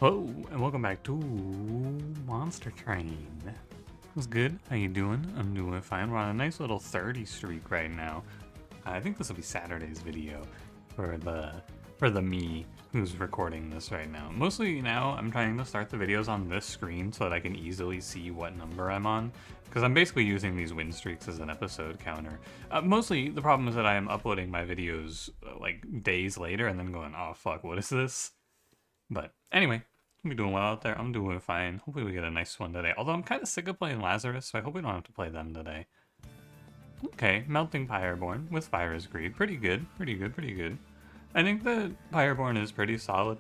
Hello, and welcome back to Monster Train. What's good? How you doing? I'm doing fine. We're on a nice little 30 streak right now. I think this will be Saturday's video for the me who's recording this right now. Mostly now I'm trying to start the videos on this screen so that I can easily see what number I'm on, because I'm basically using these win streaks as an episode counter. Mostly the problem is that I am uploading my videos like days later and then going, oh fuck, what is this? But anyway, I'm doing well out there. I'm doing fine. Hopefully we get a nice one today. Although I'm kind of sick of playing Lazarus, so I hope we don't have to play them today. Okay, Melting Pyreborn with Pyre's Greed. Pretty good, pretty good, pretty good. I think the Pyreborn is pretty solid.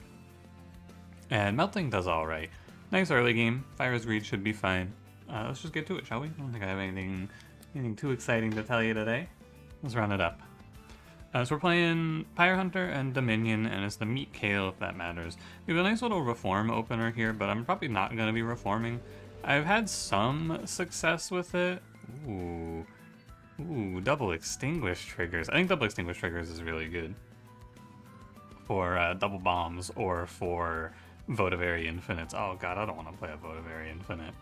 And Melting does alright. Nice early game. Pyre's Greed should be fine. Let's just get to it, shall we? I don't think I have anything too exciting to tell you today. Let's round it up. So we're playing Pyre Hunter and Dominion, and it's the Meat Kale, if that matters. We have a nice little reform opener here, but I'm probably not going to be reforming. I've had some success with it. Ooh. Ooh, double extinguish triggers. I think double extinguish triggers is really good for double bombs or for Votivary Infinites. Oh god, I don't want to play a Votivary Infinite.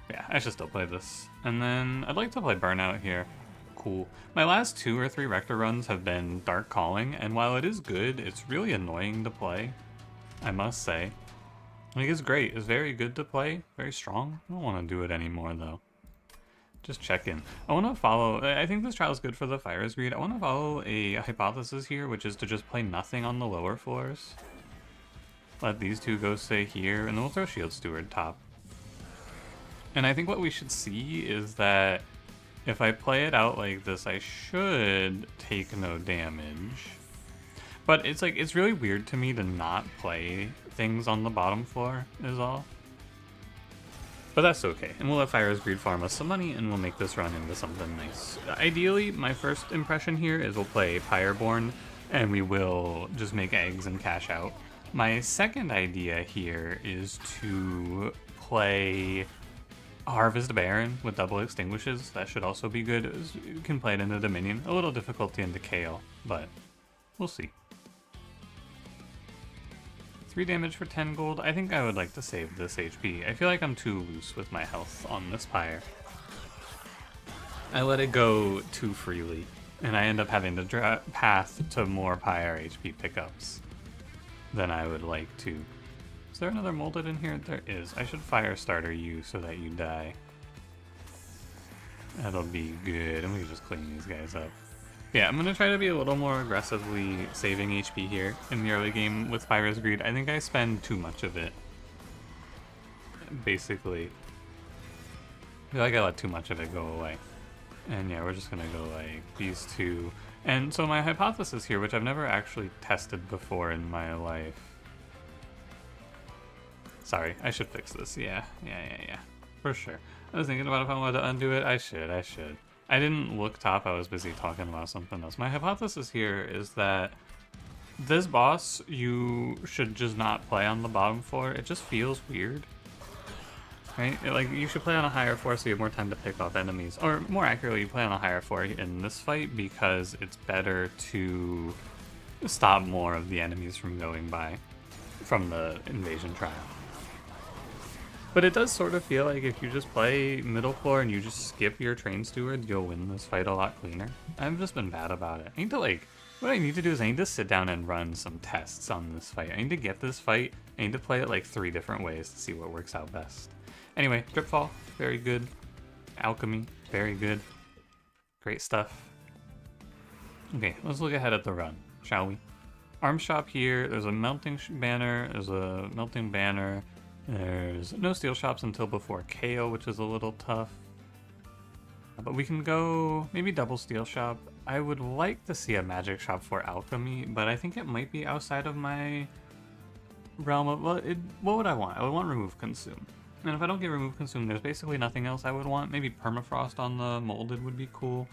Yeah, I should still play this. And then I'd like to play Burnout here. Cool. My last 2 or 3 Rector runs have been Dark Calling, and while it is good, it's really annoying to play, I must say. Like, it's great. It's very good to play. Very strong. I don't want to do it anymore, though. Just check in. I want to follow... I think this trial is good for the Pyre's Greed. I want to follow a hypothesis here, which is to just play nothing on the lower floors. Let these 2 go stay here, and then we'll throw Shield Steward top. And I think what we should see is that if I play it out like this, I should take no damage. But it's like, it's really weird to me to not play things on the bottom floor, is all. But that's okay. And we'll let Pyre's Greed farm us some money, and we'll make this run into something nice. Ideally, my first impression here is we'll play Pyreborn, and we will just make eggs and cash out. My second idea here is to play Harvest Baron with double extinguishes. That should also be good. You can play it into Dominion. A little difficulty into Kale, but we'll see. 3 damage for 10 gold. I think I would like to save this HP. I feel like I'm too loose with my health on this Pyre. I let it go too freely, and I end up having to path to more Pyre HP pickups than I would like to. Is there another molded in here? There is. I should fire starter you so that you die. That'll be good. And we can just clean these guys up. Yeah, I'm going to try to be a little more aggressively saving HP here in the early game with Pyre's Greed. I think I spend too much of it. Basically. I feel like I let too much of it go away. And yeah, we're just going to go like these 2. And so my hypothesis here, which I've never actually tested before in my life. Sorry, I should fix this. Yeah. For sure. I was thinking about if I wanted to undo it. I should. I didn't look top. I was busy talking about something else. My hypothesis here is that this boss, you should just not play on the bottom floor. It just feels weird. Right? Like, you should play on a higher floor so you have more time to pick off enemies. Or, more accurately, you play on a higher floor in this fight because it's better to stop more of the enemies from going by from the invasion trial. But it does sort of feel like if you just play middle floor and you just skip your train steward, you'll win this fight a lot cleaner. I've just been bad about it. I need to what I need to do is I need to sit down and run some tests on this fight. I need to get this fight, I need to play it like 3 different ways to see what works out best. Anyway, Dripfall, very good. Alchemy, very good. Great stuff. Okay, let's look ahead at the run, shall we? Arms shop here, there's a melting banner, There's no steel shops until before KO, which is a little tough. But we can go maybe double steel shop. I would like to see a magic shop for alchemy, but I think it might be outside of my realm of... Well, what would I want? I would want remove consume. And if I don't get remove consume, there's basically nothing else I would want. Maybe permafrost on the molded would be cool.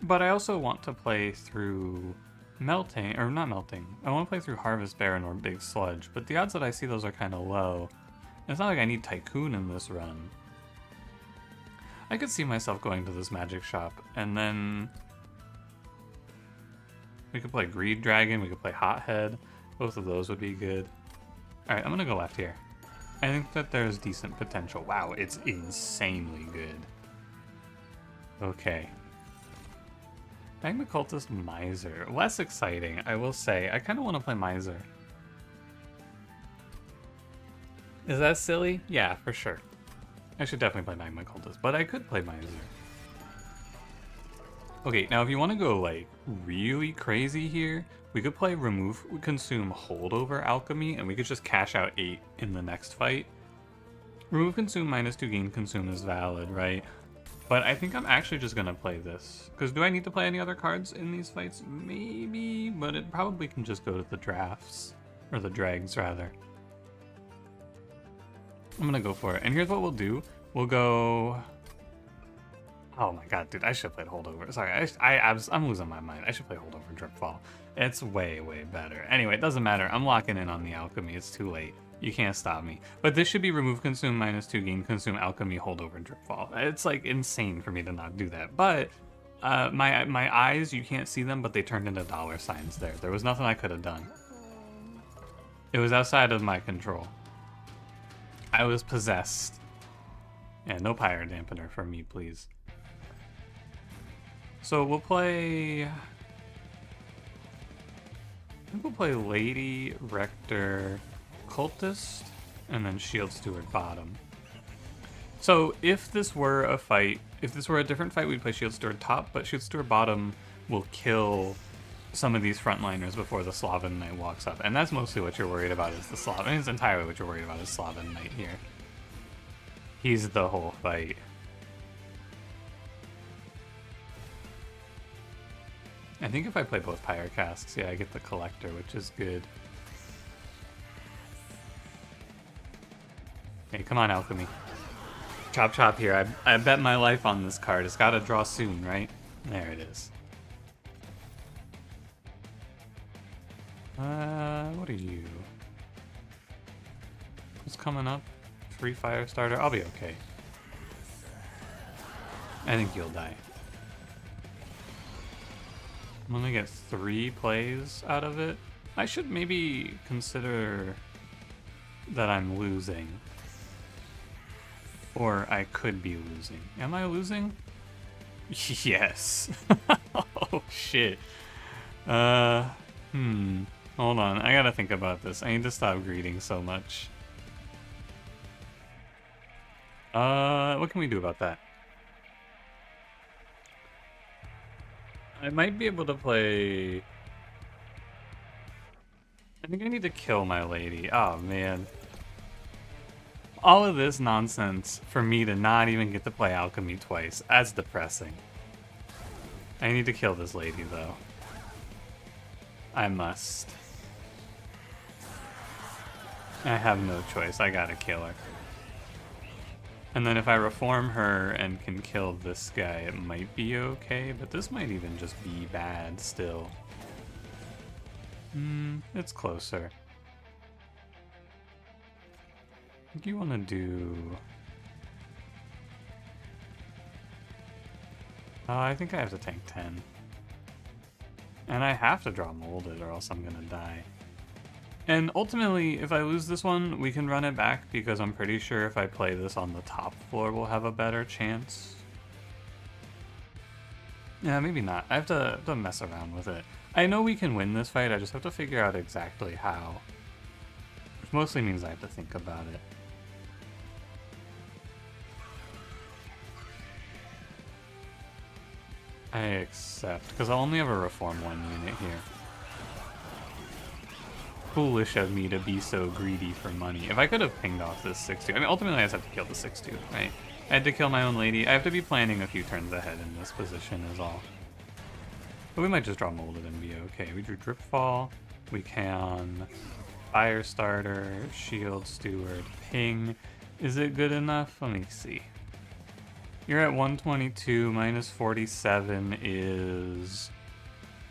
But I also want to play through... Melting, or not melting. I want to play through Harvest Baron or Big Sludge, but the odds that I see those are kind of low. And it's not like I need Tycoon in this run. I could see myself going to this magic shop, and then we could play Greed Dragon, we could play Hothead. Both of those would be good. Alright, I'm gonna go left here. I think that there's decent potential. Wow, it's insanely good. Okay. Magma Cultist Miser. Less exciting, I will say. I kind of want to play Miser. Is that silly? Yeah, for sure. I should definitely play Magma Cultist, but I could play Miser. Okay, now if you want to go, like, really crazy here, we could play Remove Consume Holdover Alchemy, and we could just cash out 8 in the next fight. Remove Consume -2 gain Consume is valid, right? But I think I'm actually just gonna play this. Because do I need to play any other cards in these fights? Maybe, but it probably can just go to the drafts. Or the dregs, rather. I'm gonna go for it. And here's what we'll do. We'll go... Oh my god, dude, I should have played Holdover. Sorry, I'm losing my mind. I should play Holdover Dripfall. It's way, way better. Anyway, it doesn't matter. I'm locking in on the Alchemy. It's too late. You can't stop me. But this should be Remove Consume -2 gain Consume Alchemy Holdover Dripfall. It's like insane for me to not do that. But my eyes, you can't see them, but they turned into $signs there. There was nothing I could have done. It was outside of my control. I was possessed. Yeah, no Pyre Dampener for me, please. So we'll play... I think we'll play Lady, Rector, Cultist, and then Shield Steward bottom. So if this were a fight, if this were a different fight, we'd play Shield Steward top, but Shield Steward bottom will kill some of these frontliners before the Slaven Knight walks up. And that's mostly what you're worried about is the Slaven. It's entirely what you're worried about is Slaven Knight here. He's the whole fight. I think if I play both Pyre casks, yeah, I get the Collector, which is good. Hey, come on, Alchemy. Chop chop here. I bet my life on this card. It's gotta draw soon, right? There it is. What are you? What's coming up? Free Fire Starter? I'll be okay. I think you'll die. I'm gonna get 3 plays out of it. I should maybe consider that I'm losing. Or I could be losing. Am I losing? Yes. Oh shit. Hold on, I gotta think about this. I need to stop greeting so much. What can we do about that? I might be able to play... I think I need to kill my lady. Oh, man. All of this nonsense for me to not even get to play Alchemy twice. That's depressing. I need to kill this lady, though. I must. I have no choice. I gotta kill her. And then if I reform her and can kill this guy, it might be okay, but this might even just be bad still. It's closer. I think you want to do... I think I have to tank 10. And I have to draw Molded or else I'm gonna die. And ultimately, if I lose this one, we can run it back because I'm pretty sure if I play this on the top floor, we'll have a better chance. Yeah, maybe not. I have to mess around with it. I know we can win this fight, I just have to figure out exactly how. Which mostly means I have to think about it. I accept, because I'll only ever reform 1 unit here. Foolish of me to be so greedy for money. If I could have pinged off this 6-2, I mean, ultimately I just have to kill the 6-2, right? I had to kill my own lady. I have to be planning a few turns ahead in this position is all. But we might just draw Molded and be okay. We drew Dripfall. We can Fire Starter, Shield Steward, Ping. Is it good enough? Let me see. You're at 122, minus 47 is...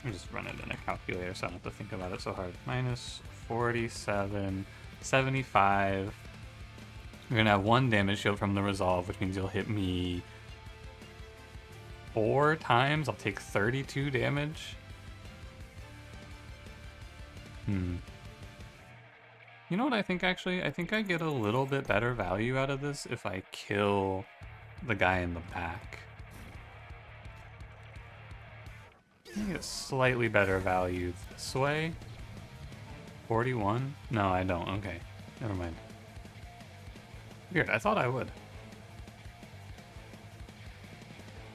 Let me just run it in a calculator so I don't have to think about it so hard. Minus 47, 75. You're gonna have 1 damage shield from the resolve, which means you'll hit me 4 times. I'll take 32 damage. You know what I think actually? I think I get a little bit better value out of this if I kill the guy in the back. I get slightly better value this way. 41? No, I don't. Okay. Never mind. Weird. I thought I would.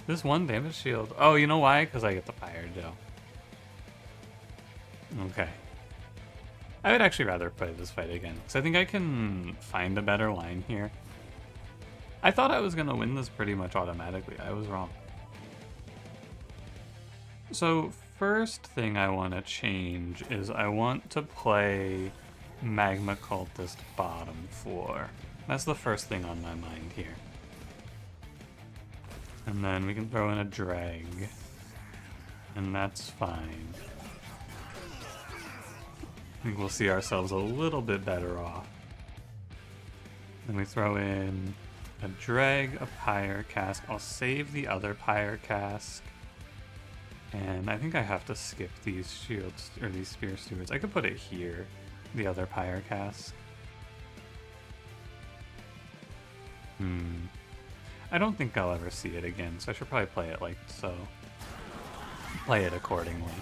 This one damage shield. Oh, you know why? Because I get the Pyre gel. Okay. I would actually rather play this fight again, because I think I can find a better line here. I thought I was going to win this pretty much automatically. I was wrong. So, first thing I want to change is I want to play Magma Cultist bottom floor. That's the first thing on my mind here. And then we can throw in a drag. And that's fine. I think we'll see ourselves a little bit better off. Then we throw in a drag, a Pyre cask. I'll save the other Pyre cask. And I think I have to skip these shields, or these spear stewards. I could put it here, the other Pyre cask. I don't think I'll ever see it again, so I should probably play it like so. Play it accordingly.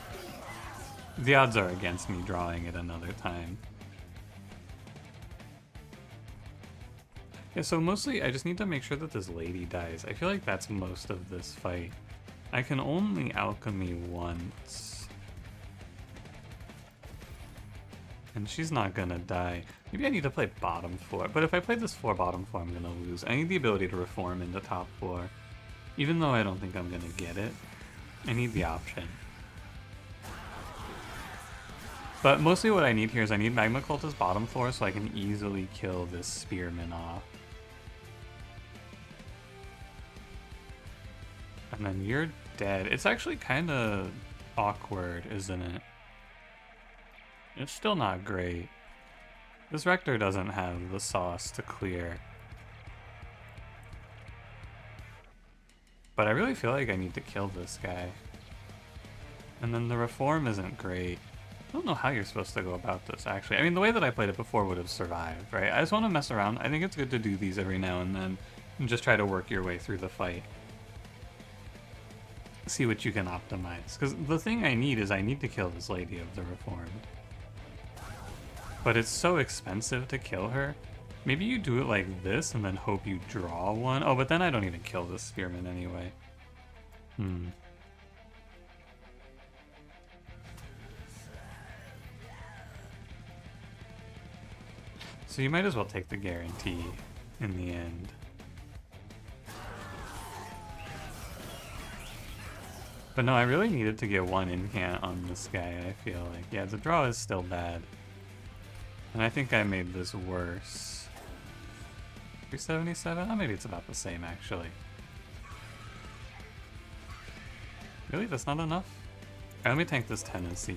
The odds are against me drawing it another time. Yeah, so mostly I just need to make sure that this lady dies. I feel like that's most of this fight. I can only alchemy once. And she's not gonna die. Maybe I need to play bottom floor. But if I play this floor bottom floor, I'm gonna lose. I need the ability to reform into top floor. Even though I don't think I'm gonna get it, I need the option. But mostly what I need here is I need Magma Cultist bottom floor so I can easily kill this spearman off. And then you're dead. It's actually kind of awkward, isn't it? It's still not great. This Rector doesn't have the sauce to clear. But I really feel like I need to kill this guy. And then the reform isn't great. I don't know how you're supposed to go about this, actually. I mean, the way that I played it before would have survived, right? I just want to mess around. I think it's good to do these every now and then and just try to work your way through the fight. See what you can optimize. Because the thing I need is I need to kill this Lady of the Reformed. But it's so expensive to kill her. Maybe you do it like this and then hope you draw one. Oh, but then I don't even kill this Spearman anyway. So you might as well take the guarantee in the end. But no, I really needed to get one incant on this guy, I feel like. Yeah, the draw is still bad. And I think I made this worse. 377? Oh, maybe it's about the same, actually. Really? That's not enough? Alright, let me tank this 10 and see.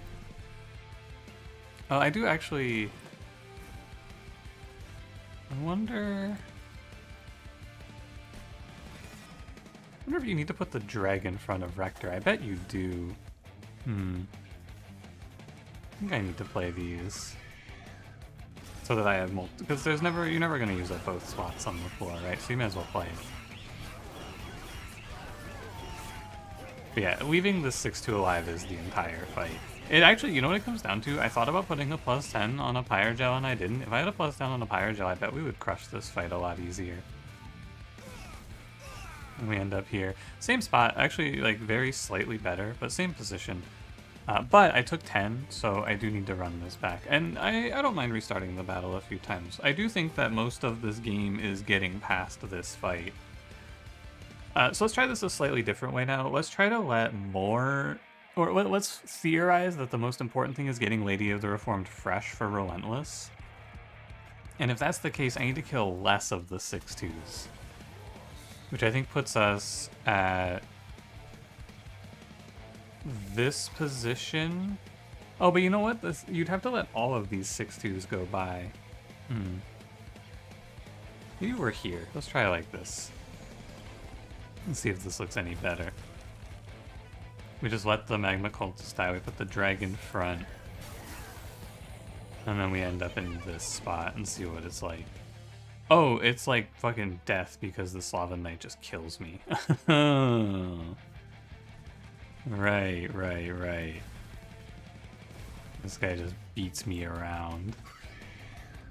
Oh, I do actually... I wonder if you need to put the drag in front of Rector. I bet you do. I think I need to play these so that I have multiple. Because there's never, you're never going to use up both slots on the floor, right? So you may as well play it. But yeah, leaving this 6-2 alive is the entire fight. It actually, you know what it comes down to? I thought about putting a +10 on a Pyre Gel and I didn't. If I had a +10 on a Pyre Gel, I bet we would crush this fight a lot easier. And we end up here. Same spot, actually like very slightly better, but same position. But I took 10, so I do need to run this back. And I don't mind restarting the battle a few times. I do think that most of this game is getting past this fight. So let's try this a slightly different way now. Let's try to let more... Or let's theorize that the most important thing is getting Lady of the Reformed fresh for Relentless. And if that's the case, I need to kill less of the 6-2s. Which I think puts us at this position. Oh, but you know what? You'd have to let all of these 6-2s go by. Maybe we're here. Let's try it like this. Let's see if this looks any better. We just let the Magma Cultist die. We put the drag in front. And then we end up in this spot and see what it's like. Oh, it's like fucking death because the Slavan Knight just kills me. Right. This guy just beats me around.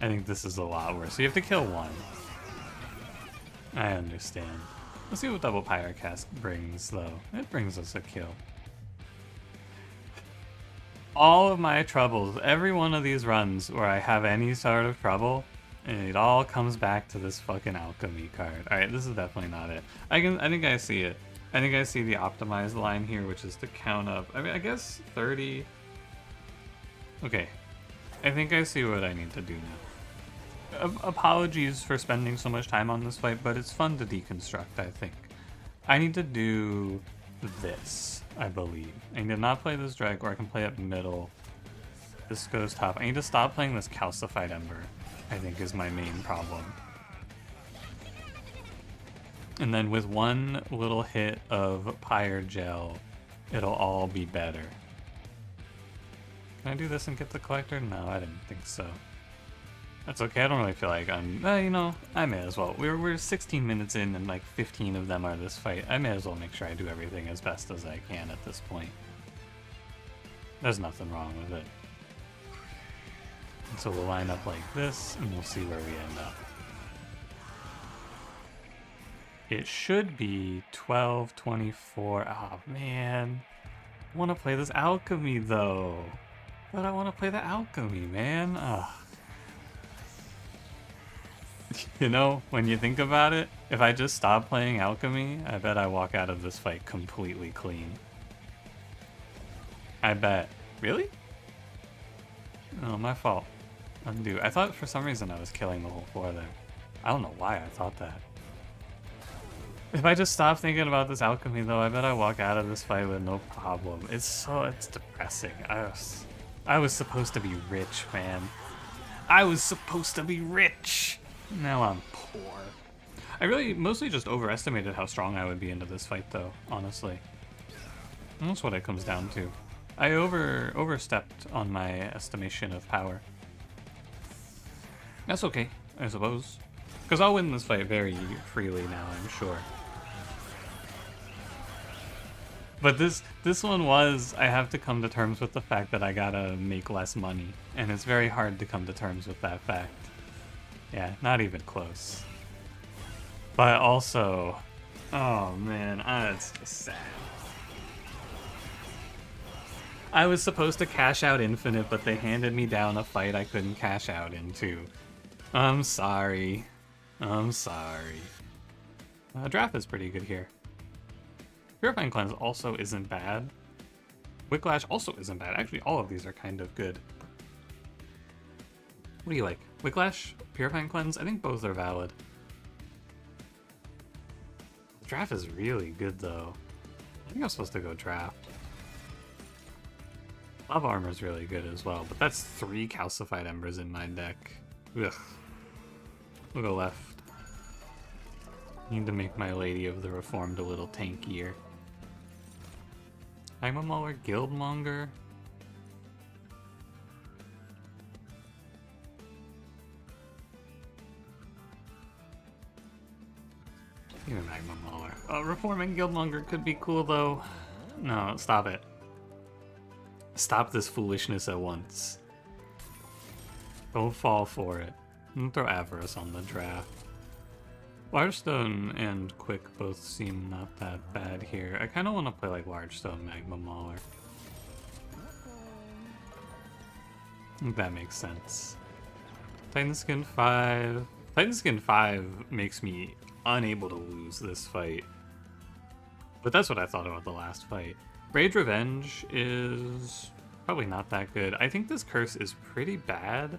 I think this is a lot worse. So you have to kill one. I understand. Let's see what double Pyre cast brings, though. It brings us a kill. All of my troubles, every one of these runs where I have any sort of trouble, and it all comes back to this fucking alchemy card. Alright, this is definitely not it. I think I see it. I think I see the optimized line here, which is to count up. I mean, I guess 30. Okay. I think I see what I need to do now. Apologies for spending so much time on this fight, but it's fun to deconstruct, I think. I need to do this, I believe. I need to not play this drag, or I can play it middle. This goes top. I need to stop playing this calcified ember, I think is my main problem. And then with one little hit of Pyre gel, it'll all be better. Can I do this and get the collector? No, I didn't think so. That's okay, I don't really feel like I'm... you know, I may as well. We're 16 minutes in and like 15 of them are this fight. I may as well make sure I do everything as best as I can at this point. There's nothing wrong with it. And so we'll line up like this and we'll see where we end up. It should be 12, 24. Oh man. I want to play this alchemy though. But I want to play the alchemy, man. Ugh. You know, when you think about it, if I just stop playing alchemy, I bet I walk out of this fight completely clean. I bet. Really? Oh, my fault. Undo. I thought for some reason I was killing the whole floor there. I don't know why I thought that. If I just stop thinking about this alchemy though, I bet I walk out of this fight with no problem. It's depressing. I was supposed to be rich, man. I was supposed to be rich! Now I'm poor. I really mostly just overestimated how strong I would be into this fight though, honestly. And that's what it comes down to. I overstepped on my estimation of power. That's okay, I suppose. Because I'll win this fight very freely now, I'm sure. But this one was, I have to come to terms with the fact that I gotta make less money. And it's very hard to come to terms with that fact. Yeah, not even close. But also, oh man, that's just sad. I was supposed to cash out Infinite, but they handed me down a fight I couldn't cash out into. I'm sorry. I'm sorry. Draft is pretty good here. Purifying Cleanse also isn't bad. Whiplash also isn't bad. Actually, all of these are kind of good. What do you like? Whiplash? Purifying Cleanse? I think both are valid. Draft is really good, though. I think I'm supposed to go Draft. Lava Armor is really good as well, but that's 3 Calcified Embers in my deck. Ugh. We'll go left. Need to make my Lady of the Reformed a little tankier. Magma Mauler, Guildmonger. Even Magma Mauler. Reforming Guildmonger could be cool though. No, stop it. Stop this foolishness at once. Don't fall for it. And throw Avarice on the draft. Largestone and Quick both seem not that bad here. I kind of want to play like Largestone Magma Mauler. I think that makes sense. Titan Skin 5. Titan Skin 5 makes me unable to lose this fight. But that's what I thought about the last fight. Rage Revenge is probably not that good. I think this curse is pretty bad.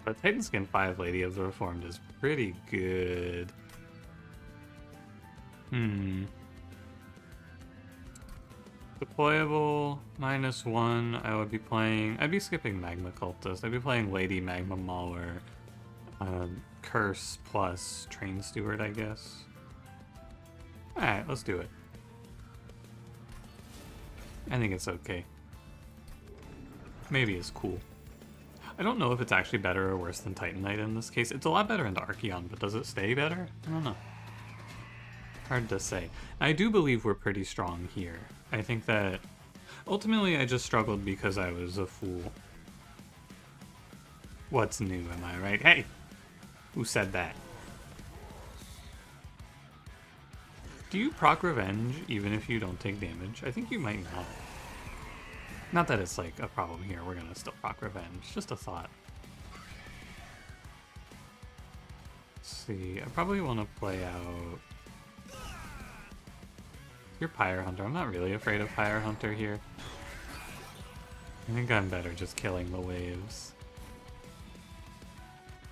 But Titan Skin 5 Lady of the Reformed is pretty good. Deployable, -1, I would be playing... I'd be skipping Magma Cultist. I'd be playing Lady Magma Mauler. Curse plus Train Steward, I guess. Alright, let's do it. I think it's okay. maybe is cool. I don't know if it's actually better or worse than Titanite in this case. It's a lot better into Archeon, but does it stay better? I don't know. Hard to say. I do believe we're pretty strong here. I think that ultimately I just struggled because I was a fool. What's new, am I right? Hey! Who said that? Do you proc revenge even if you don't take damage? I think you might not. Not that it's like a problem here, we're gonna still proc revenge. Just a thought. Let's see, I probably want to play out... You're Pyre Hunter. I'm not really afraid of Pyre Hunter here. I think I'm better just killing the waves.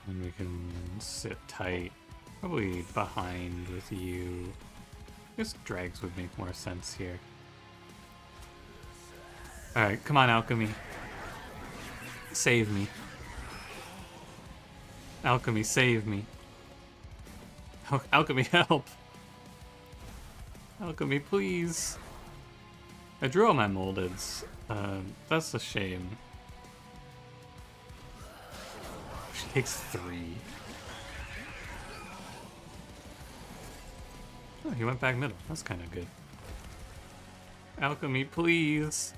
And we can sit tight. Probably behind with you. I guess drags would make more sense here. Alright, come on, Alchemy. Save me. Alchemy, save me. Alchemy, help! Alchemy, please! I drew all my moldeds. That's a shame. She takes 3. Oh, he went back middle. That's kind of good. Alchemy, please!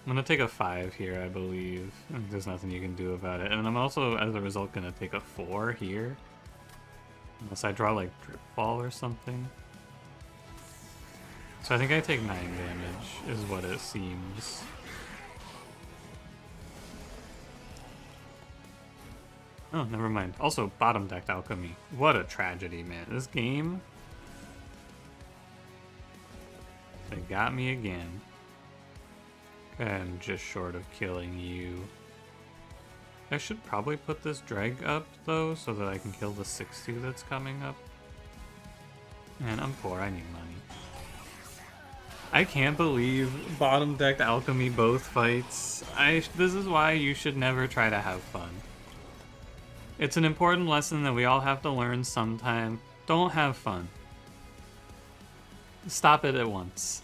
I'm gonna take a 5 here, I believe. There's nothing you can do about it. And I'm also, as a result, gonna take a 4 here. Unless I draw, like, Drip Ball or something. So I think I take 9 damage, is what it seems. Oh, never mind. Also, bottom decked Alchemy. What a tragedy, man. This game... They got me again. I'm just short of killing you. I should probably put this drag up, though, so that I can kill the 6-2 that's coming up. Man, I'm poor. I need money. I can't believe bottom decked Alchemy both fights. This is why you should never try to have fun. It's an important lesson that we all have to learn sometime. Don't have fun. Stop it at once.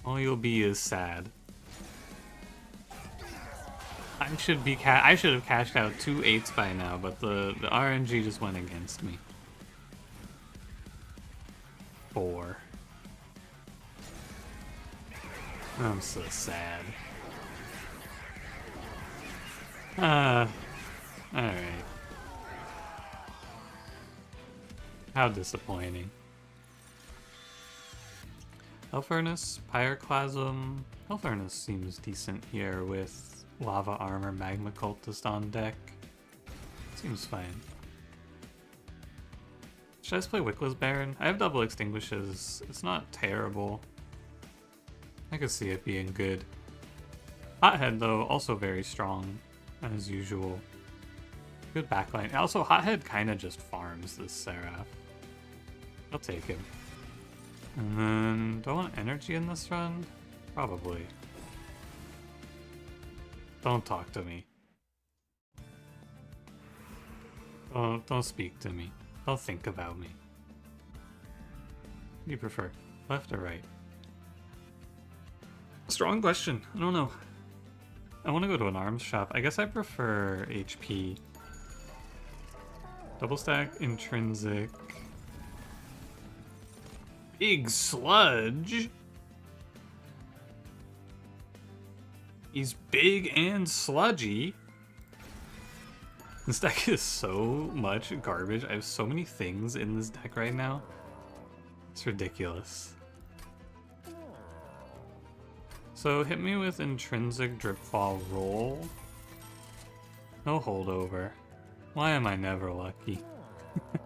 All you'll be is sad. I should have cashed out 2 8s by now, but the RNG just went against me. 4. I'm so sad. Alright. How disappointing. Hell Furnace, Pyroclasm. Hell Furnace seems decent here with Lava Armor, Magma Cultist on deck. Seems fine. Should I just play Wickless Baron? I have double extinguishes. It's not terrible. I could see it being good. Hothead, though, also very strong, as usual. Good backline. Also, Hothead kind of just farms this Seraph. I'll take him. And then, do I want energy in this run? Probably. Don't talk to me. Don't speak to me. Don't think about me. What do you prefer? Left or right? Strong question. I don't know. I want to go to an arms shop. I guess I prefer HP. Double stack, intrinsic. Big sludge. He's big and sludgy. This deck is so much garbage. I have so many things in this deck right now. It's ridiculous. So hit me with intrinsic drip ball roll. No holdover. Why am I never lucky?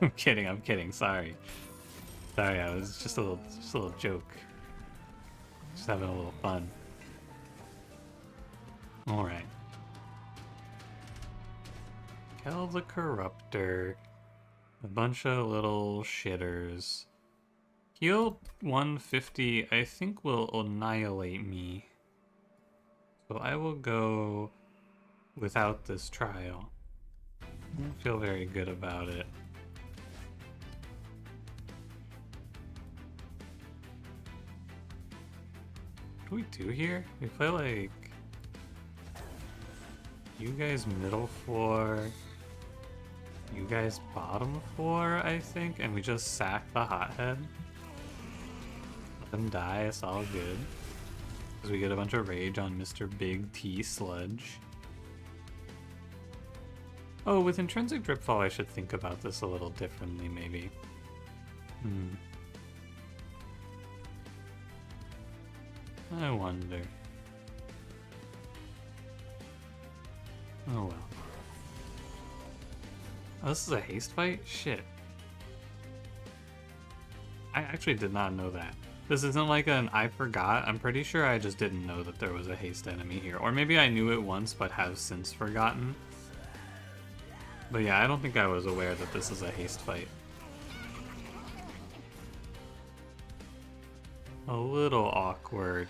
I'm kidding, sorry. Sorry, I was just a little joke. Just having a little fun. Alright. Kel the Corruptor. A bunch of little shitters. Heal 150, I think, will annihilate me. So I will go without this trial. I don't feel very good about it. What do we do here? We play like you guys middle floor, you guys bottom floor, I think, and we just sack the hothead. Let them die, it's all good. Because we get a bunch of rage on Mr. Big T Sludge. Oh, with intrinsic dripfall, I should think about this a little differently, maybe. I wonder. Oh well. Oh, this is a haste fight? Shit. I actually did not know that. This isn't like an I forgot. I'm pretty sure I just didn't know that there was a haste enemy here. Or maybe I knew it once but have since forgotten. But yeah, I don't think I was aware that this is a haste fight. A little awkward.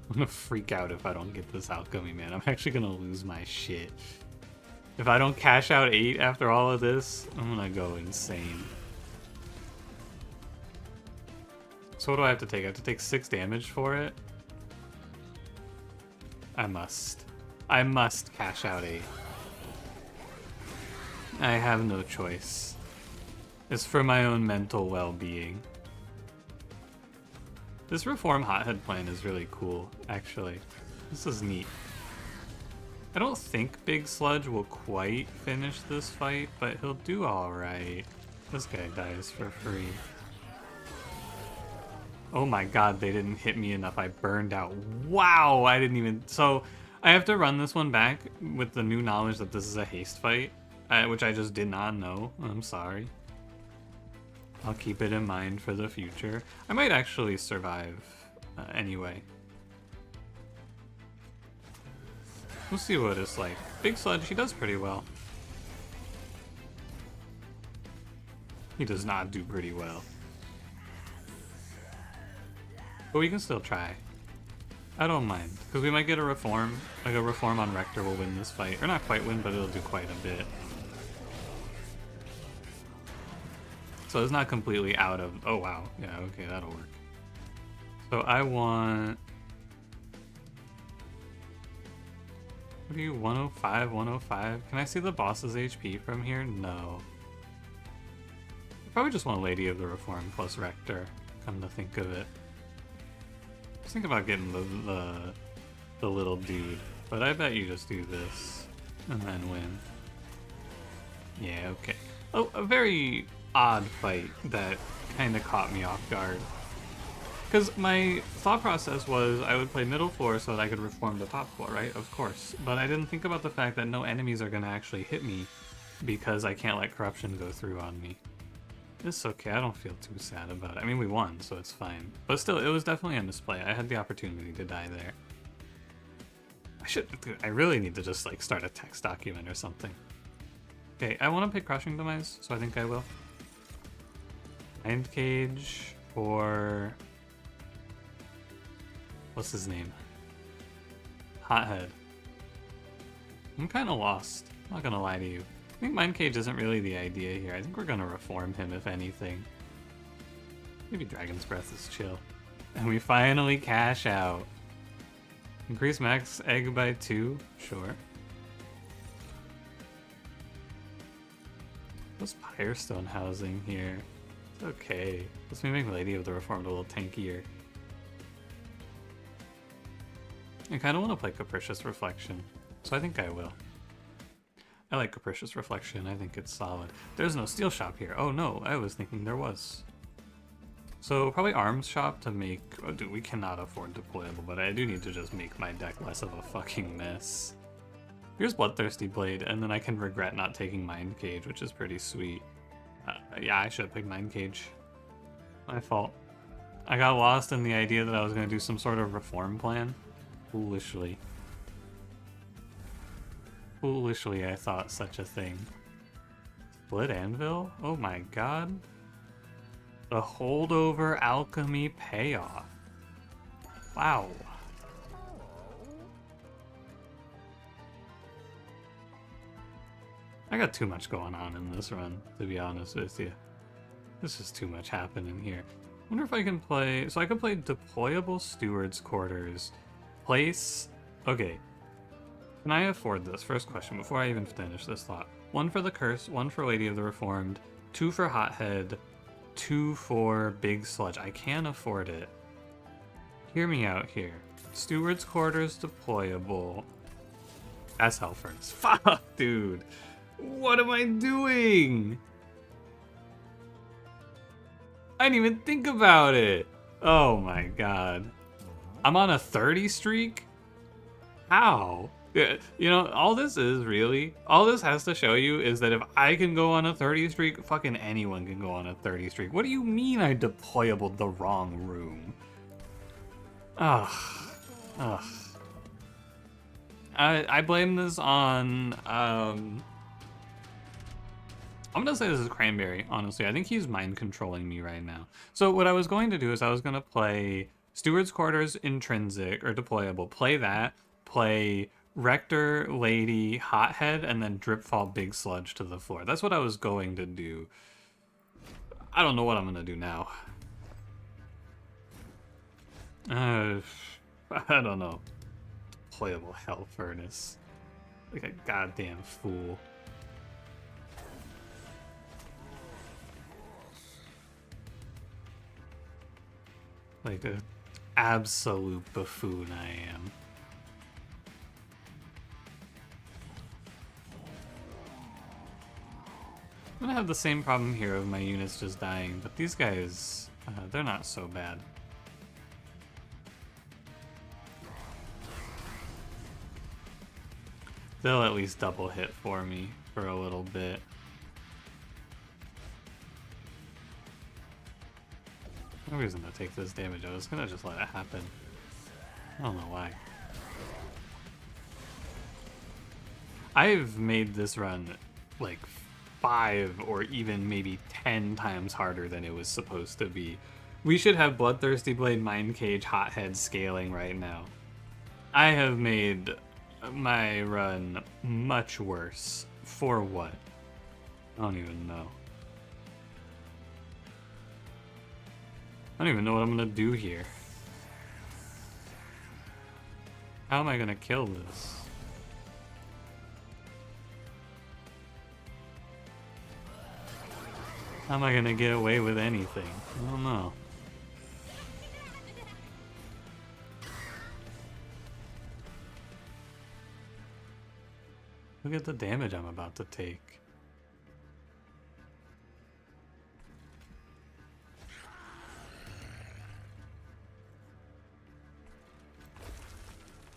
I'm gonna freak out if I don't get this alchemy, man. I'm actually gonna lose my shit. If I don't cash out 8 after all of this, I'm gonna go insane. So what do I have to take? I have to take 6 damage for it? I must. I must cash out 8. I have no choice. It's for my own mental well-being. This reform hothead plan is really cool, actually. This is neat. I don't think Big Sludge will quite finish this fight, but he'll do alright. This guy dies for free. Oh my god, they didn't hit me enough. I burned out. Wow, I didn't even... So, I have to run this one back with the new knowledge that this is a haste fight, which I just did not know. I'm sorry. I'll keep it in mind for the future. I might actually survive anyway. We'll see what it's like. Big Sludge, he does pretty well. He does not do pretty well. But we can still try. I don't mind, because we might get a reform. Like a reform on Rector will win this fight. Or not quite win, but it'll do quite a bit. So it's not completely out of... Oh, wow. Yeah, okay, that'll work. So I want... What are you, 105, 105? Can I see the boss's HP from here? No. I probably just want Lady of the Reform plus Rector, come to think of it. Just think about getting the little dude, but I bet you just do this and then win. Yeah, okay. Oh, a very odd fight that kind of caught me off guard. Because my thought process was I would play middle floor so that I could reform the top floor, right? Of course. But I didn't think about the fact that no enemies are going to actually hit me because I can't let corruption go through on me. It's okay, I don't feel too sad about it. I mean, we won, so it's fine. But still, it was definitely a misplay. I had the opportunity to die there. I really need to just like start a text document or something. Okay, I want to pick Crushing Demise, so I think I will. Mind Cage for... What's his name? Hothead. I'm kind of lost. I'm not gonna lie to you. I think Mind Cage isn't really the idea here. I think we're gonna reform him, if anything. Maybe Dragon's Breath is chill. And we finally cash out. Increase max egg by 2? Sure. What's Pyre Stone housing here? It's okay. Let's make Lady of the Reformed a little tankier. I kind of want to play Capricious Reflection, so I think I will. I like Capricious Reflection, I think it's solid. There's no steel shop here. Oh no, I was thinking there was. So probably arms shop to make... Oh dude, we cannot afford deployable, but I do need to just make my deck less of a fucking mess. Here's Bloodthirsty Blade, and then I can regret not taking Mind Cage, which is pretty sweet. Yeah, I should have picked Mind Cage. My fault. I got lost in the idea that I was going to do some sort of reform plan. Foolishly. Foolishly, I thought such a thing. Split Anvil? Oh my god. The holdover alchemy payoff. Wow. I got too much going on in this run, to be honest with you. This is too much happening here. Wonder if I can play... So I can play deployable steward's quarters. Place... Okay. Can I afford this? First question, before I even finish this thought. 1 for the curse, 1 for Lady of the Reformed, 2 for Hothead, 2 for Big Sludge. I can afford it. Hear me out here. Steward's quarters deployable. That's Hell Furnace. Fuck, dude. What am I doing? I didn't even think about it. Oh my god. I'm on a 30 streak? How? Yeah, you know, all this has to show you is that if I can go on a 30 streak, fucking anyone can go on a 30 streak. What do you mean I deployable the wrong room? Ugh. Ugh. I blame this on, I'm gonna say this is Cranberry, honestly. I think he's mind controlling me right now. So what I was going to do is I was gonna play Steward's Quarters Intrinsic, or Deployable, play that, play Rector, Lady, Hothead, and then Dripfall Big Sludge to the floor. That's what I was going to do. I don't know what I'm gonna do now. I don't know. Deployable Hell Furnace. Like a goddamn fool. Like an absolute buffoon I am. I'm gonna have the same problem here of my units just dying, but these guys, they're not so bad. They'll at least double hit for me for a little bit. No reason to take this damage. I was gonna just let it happen. I don't know why. I've made this run like 5 or even maybe 10 times harder than it was supposed to be. We should have Bloodthirsty Blade, Mind Cage, Hothead scaling right now. I have made my run much worse. For what? I don't even know. I don't even know what I'm gonna do here. How am I gonna kill this? How am I gonna get away with anything? I don't know. Look at the damage I'm about to take.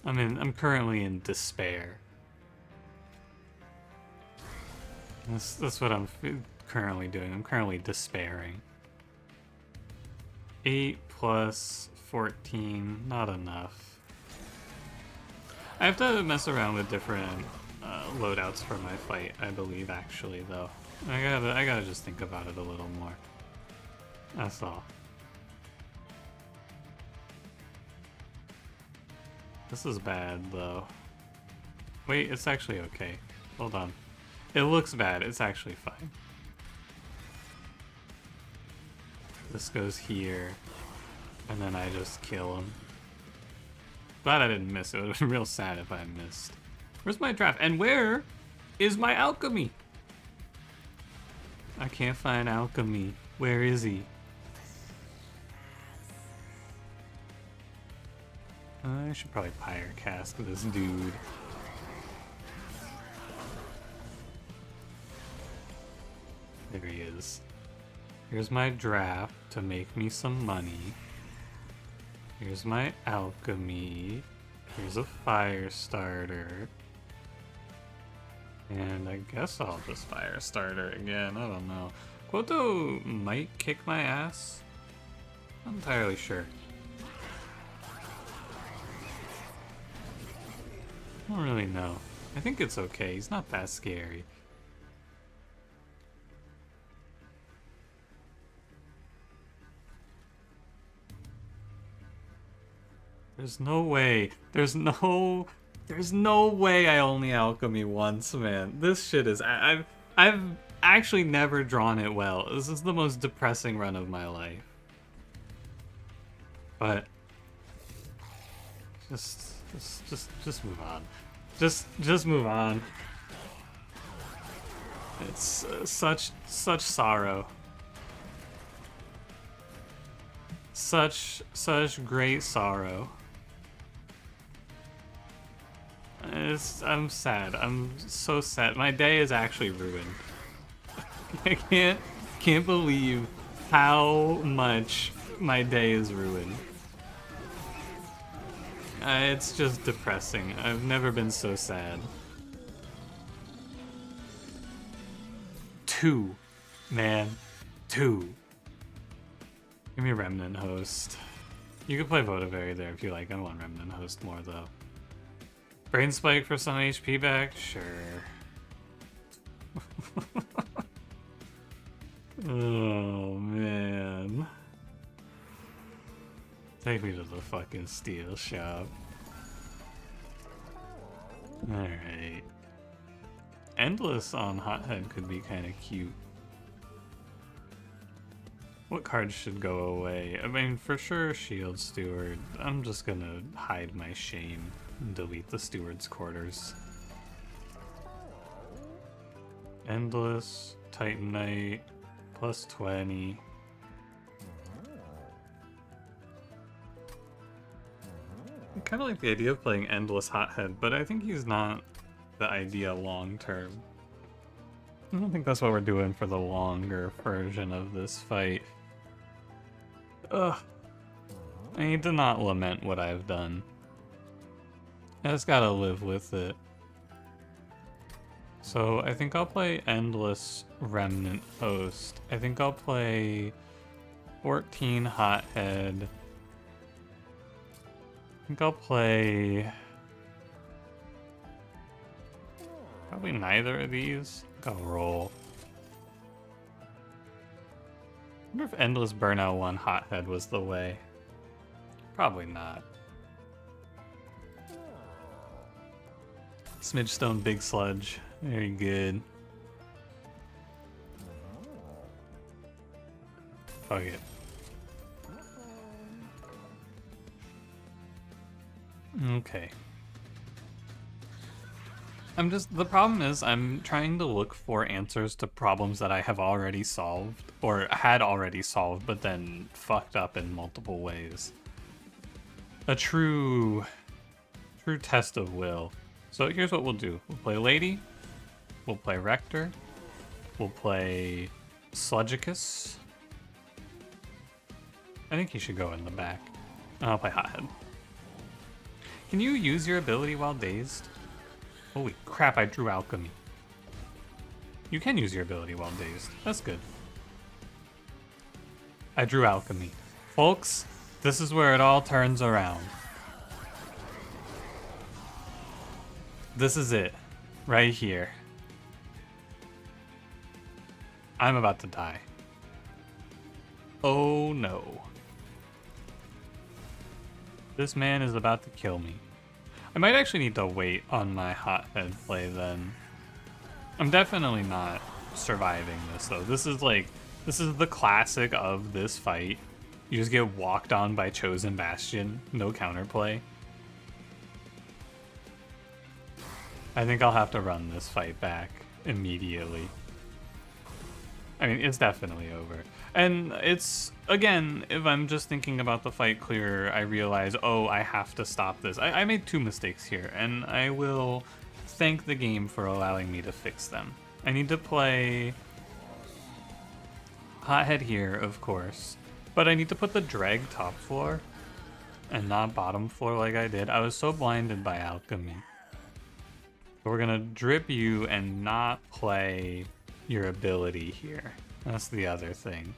I mean, I'm currently in despair. That's what I'm currently doing. I'm currently despairing. 8 plus 14, not enough. I have to mess around with different loadouts for my fight, I believe, actually, though. I gotta just think about it a little more. That's all. This is bad, though. Wait, it's actually okay. Hold on. It looks bad. It's actually fine. This goes here, and then I just kill him. Glad I didn't miss. It would have been real sad if I missed. Where's my draft? And where is my alchemy? I can't find alchemy. Where is he? I should probably Pyre cast this dude. There he is. Here's my draft to make me some money. Here's my alchemy. Here's a fire starter. And I guess I'll just fire starter again. I don't know. Quoto might kick my ass. Not entirely sure. I don't really know. I think it's okay. He's not that scary. There's no way. There's no way I only alchemy once, man. This shit is... I've actually never drawn it well. This is the most depressing run of my life. But just move on. Just move on. It's such sorrow. Such great sorrow. I'm sad. I'm so sad. My day is actually ruined. I can't believe how much my day is ruined. It's just depressing. I've never been so sad. 2, man, 2. Give me a Remnant Host. You could play Votavary there if you like. I want Remnant Host more though. Brain Spike for some HP back? Sure. Oh, man. Take me to the fucking steel shop. Alright. Endless on Hothead could be kind of cute. What cards should go away? I mean, for sure, Shield Steward. I'm just gonna hide my shame and delete the Steward's Quarters. Endless, Titanite, plus 20. I kind of like the idea of playing Endless Hothead, but I think he's not the idea long term. I don't think that's what we're doing for the longer version of this fight. Ugh. I need to not lament what I've done. I just gotta live with it. So I think I'll play Endless Remnant Host. I think I'll play 14 Hothead. I think I'll play... probably neither of these. I think I'll roll. I wonder if Endless Burnout 1 Hothead was the way. Probably not. Smidgestone Big Sludge. Very good. Fuck it. Okay. The problem is I'm trying to look for answers to problems that I have already solved, or had already solved, but then fucked up in multiple ways. A true test of will. So here's what we'll do. We'll play Lady, we'll play Rector, we'll play Sludgicus. I think he should go in the back. And I'll play Hothead. Can you use your ability while dazed? Holy crap, I drew Alchemy. You can use your ability while dazed. That's good. I drew Alchemy. Folks, this is where it all turns around. This is it. Right here. I'm about to die. Oh no. This man is about to kill me. I might actually need to wait on my Hothead play then. I'm definitely not surviving this though. This is the classic of this fight. You just get walked on by Chosen Bastion, no counterplay. I think I'll have to run this fight back immediately. I mean, it's definitely over. And it's, again, if I'm just thinking about the fight clearer, I realize, oh, I have to stop this. I made 2 mistakes here, and I will thank the game for allowing me to fix them. I need to play Hothead here, of course, but I need to put the drag top floor and not bottom floor like I did. I was so blinded by Alchemy. We're gonna drip you and not play your ability here. That's the other thing.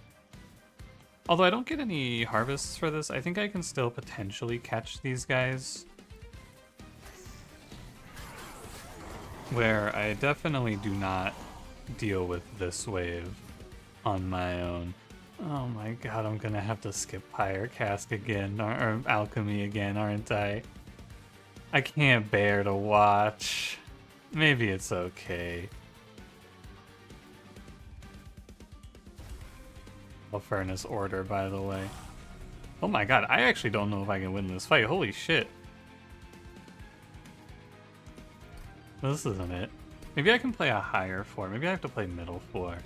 Although I don't get any harvests for this, I think I can still potentially catch these guys. Where I definitely do not deal with this wave on my own. Oh my god, I'm gonna have to skip Pyre Cask again, or Alchemy again, aren't I? I can't bear to watch. Maybe it's okay. A furnace order, by the way. Oh my god, I actually don't know if I can win this fight. Holy shit. This isn't it. Maybe I can play a higher floor. Maybe I have to play middle floor.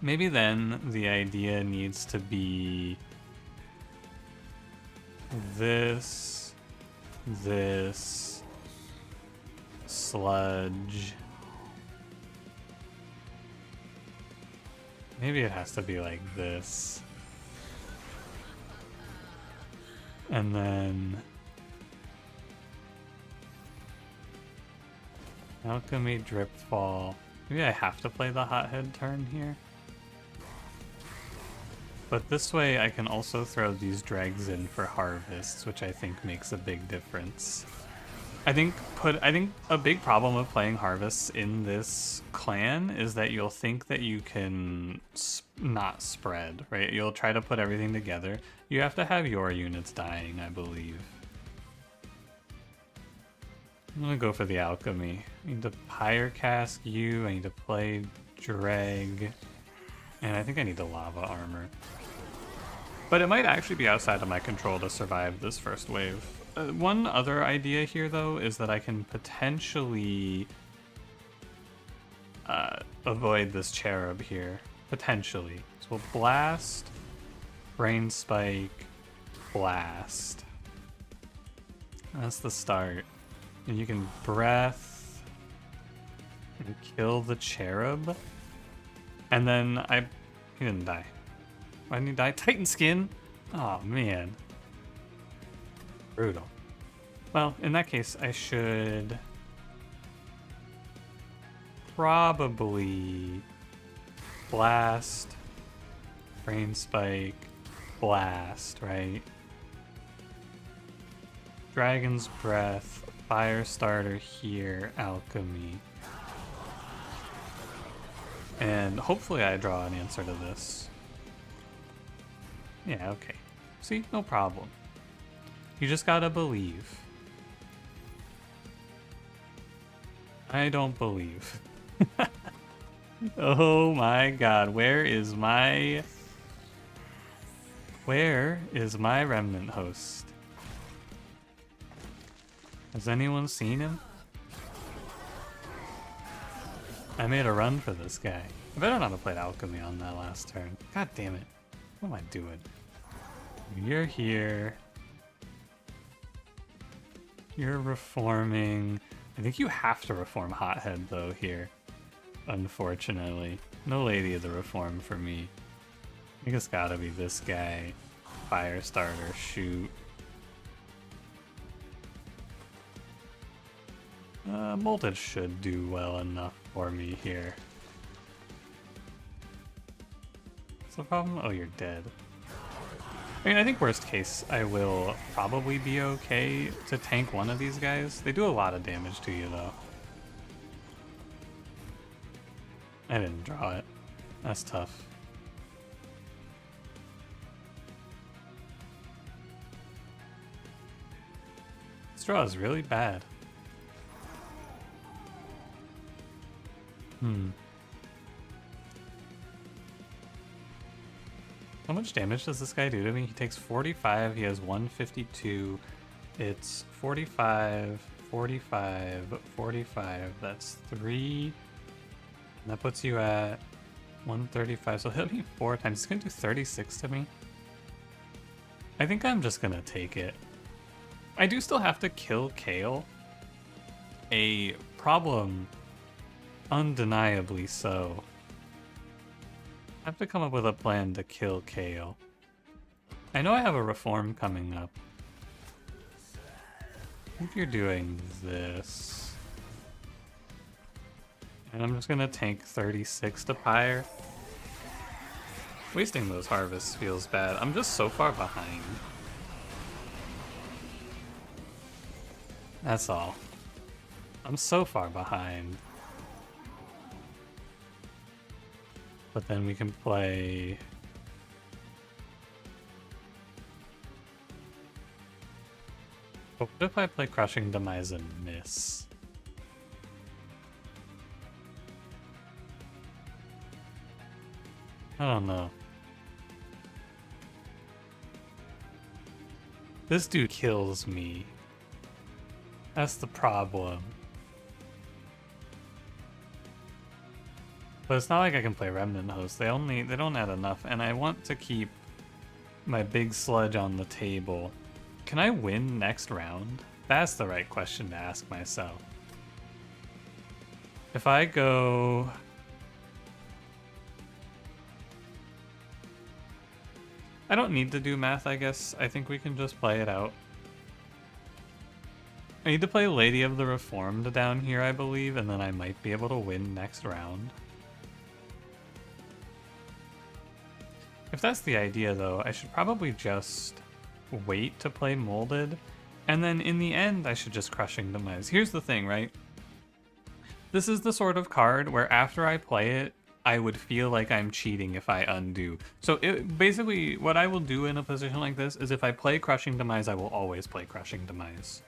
Maybe then the idea needs to be this, sludge. Maybe it has to be like this. And then alchemy, drip fall. Maybe I have to play the hothead turn here. But this way I can also throw these dregs in for harvests, which I think makes a big difference. I think a big problem of playing harvests in this clan is that you'll think that you can not spread, right? You'll try to put everything together. You have to have your units dying, I believe. I'm gonna go for the alchemy. I need to Pyre cask you, I need to play dreg, and I think I need the lava armor. But it might actually be outside of my control to survive this first wave. One other idea here, though, is that I can potentially avoid this cherub here. Potentially. So we'll blast, brain spike, blast. That's the start. And you can breath and kill the cherub. And then he didn't die. Why didn't he die? Titan skin? Oh man. Brutal. Well, in that case, I should probably blast, brain spike, blast, right? Dragon's breath, fire starter here, alchemy. And hopefully I draw an answer to this. Yeah, okay. See, no problem. You just gotta believe. I don't believe. Oh my god, where is my remnant host? Has anyone seen him? I made a run for this guy. I better not have played alchemy on that last turn. God damn it. What am I doing? You're here. You're reforming. I think you have to reform Hothead, though, here. Unfortunately. No Lady of the Reform for me. I think it's gotta be this guy. Fire starter, shoot. Molted should do well enough for me here. What's the problem? Oh, you're dead. I mean, I think worst case, I will probably be okay to tank one of these guys. They do a lot of damage to you, though. I didn't draw it. That's tough. This draw is really bad. How much damage does this guy do to me? He takes 45, he has 152. It's 45, 45, 45. That's 3. And that puts you at 135. So he'll hit me 4 times. He's gonna do 36 to me. I think I'm just gonna take it. I do still have to kill Kale. A problem, undeniably so. I have to come up with a plan to kill Kale. I know I have a reform coming up. I think you're doing this. And I'm just gonna tank 36 to Pyre. Wasting those harvests feels bad. I'm just so far behind. That's all. I'm so far behind. But then we can play... But what if I play Crushing Demise and miss? I don't know. This dude kills me. That's the problem. But it's not like I can play Remnant Host. They don't add enough, and I want to keep my big sludge on the table. Can I win next round? That's the right question to ask myself. If I go... I don't need to do math, I guess. I think we can just play it out. I need to play Lady of the Reformed down here, I believe, and then I might be able to win next round. If that's the idea, though, I should probably just wait to play Molded, and then in the end, I should just Crushing Demise. Here's the thing, right? This is the sort of card where after I play it, I would feel like I'm cheating if I undo. So basically, what I will do in a position like this is if I play Crushing Demise, I will always play Crushing Demise.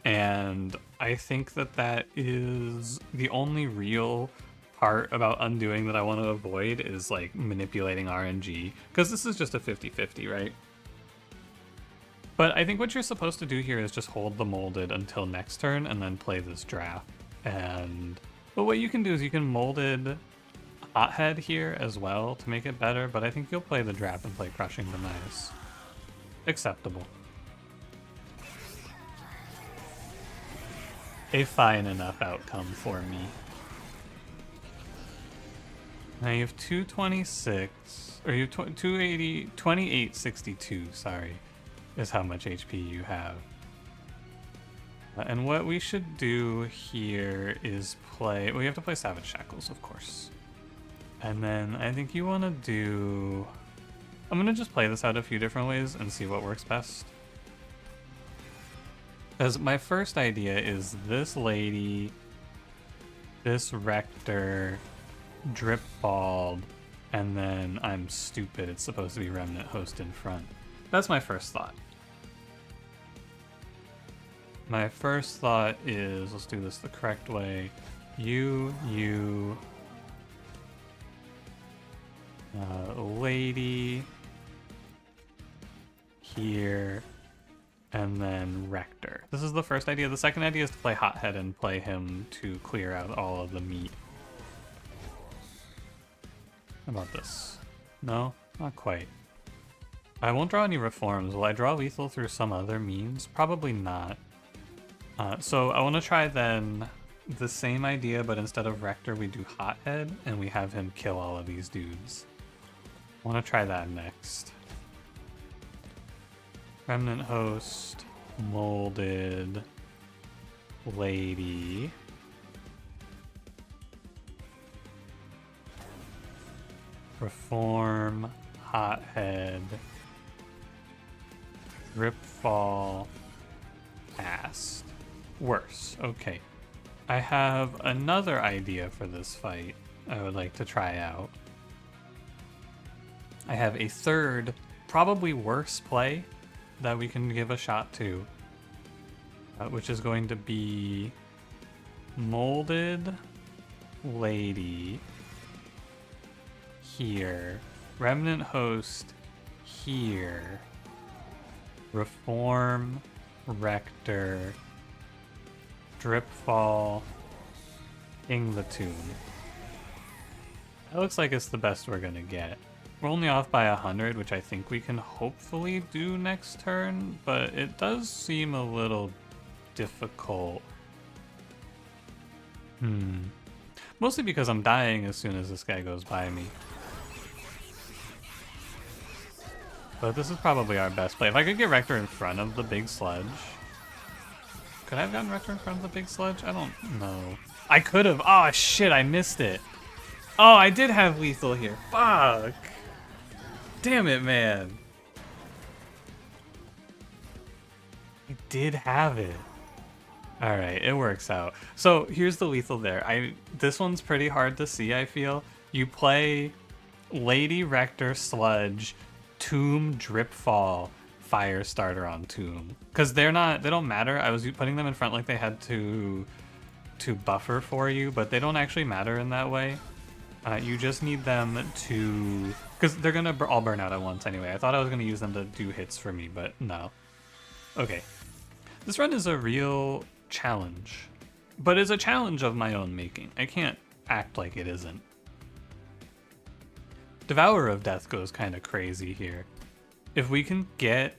And I think that that is the only real part about undoing that I want to avoid is like manipulating RNG, because this is just a 50-50, right? But I think what you're supposed to do here is just hold the Molded until next turn and then play this draft. But what you can do is you can Molded Hothead here as well to make it better, but I think you'll play the draft and play Crushing Demise. Acceptable. A fine enough outcome for me. Now you have 226, or you have 280, 2862, sorry, is how much HP you have. And what we should do here is play, well, you have to play Savage Shackles, of course. And then I think you want to do, I'm going to just play this out a few different ways and see what works best. Because my first idea is this lady, this Rector, Drip Bald, and then I'm stupid, it's supposed to be Remnant Host in front. That's my first thought. My first thought is, let's do this the correct way. Lady, here, and then Rector. This is the first idea. The second idea is to play Hothead and play him to clear out all of the meat. How about this? No, not quite. I won't draw any reforms. Will I draw lethal through some other means? Probably not. So I want to try then the same idea, but instead of Rector, we do Hothead, and we have him kill all of these dudes. I want to try that next. Remnant Host, Molded, Lady. Reform, Hothead, Ripfall, Cast. Worse, okay. I have another idea for this fight I would like to try out. I have a third, probably worse play that we can give a shot to, which is going to be Molded Lady here, Remnant Host here, Reform, Rector, Dripfall, King the Tomb. That looks like it's the best we're gonna get. We're only off by 100, which I think we can hopefully do next turn, but it does seem a little difficult. Mostly because I'm dying as soon as this guy goes by me. But this is probably our best play. If I could get Rector in front of the big sludge. Could I have gotten Rector in front of the big sludge? I don't know. I could have. Oh, shit, I missed it. Oh, I did have lethal here. Fuck. Damn it, man. I did have it. All right, it works out. So here's the lethal there. This one's pretty hard to see, I feel. You play Lady, Rector, Sludge, Tomb, Dripfall, Firestarter on Tomb. Because they don't matter. I was putting them in front like they had to buffer for you, but they don't actually matter in that way. You just need them to... Because they're going to all burn out at once anyway. I thought I was going to use them to do hits for me, but no. Okay. This run is a real challenge. But it's a challenge of my own making. I can't act like it isn't. Devourer of Death goes kind of crazy here. If we can get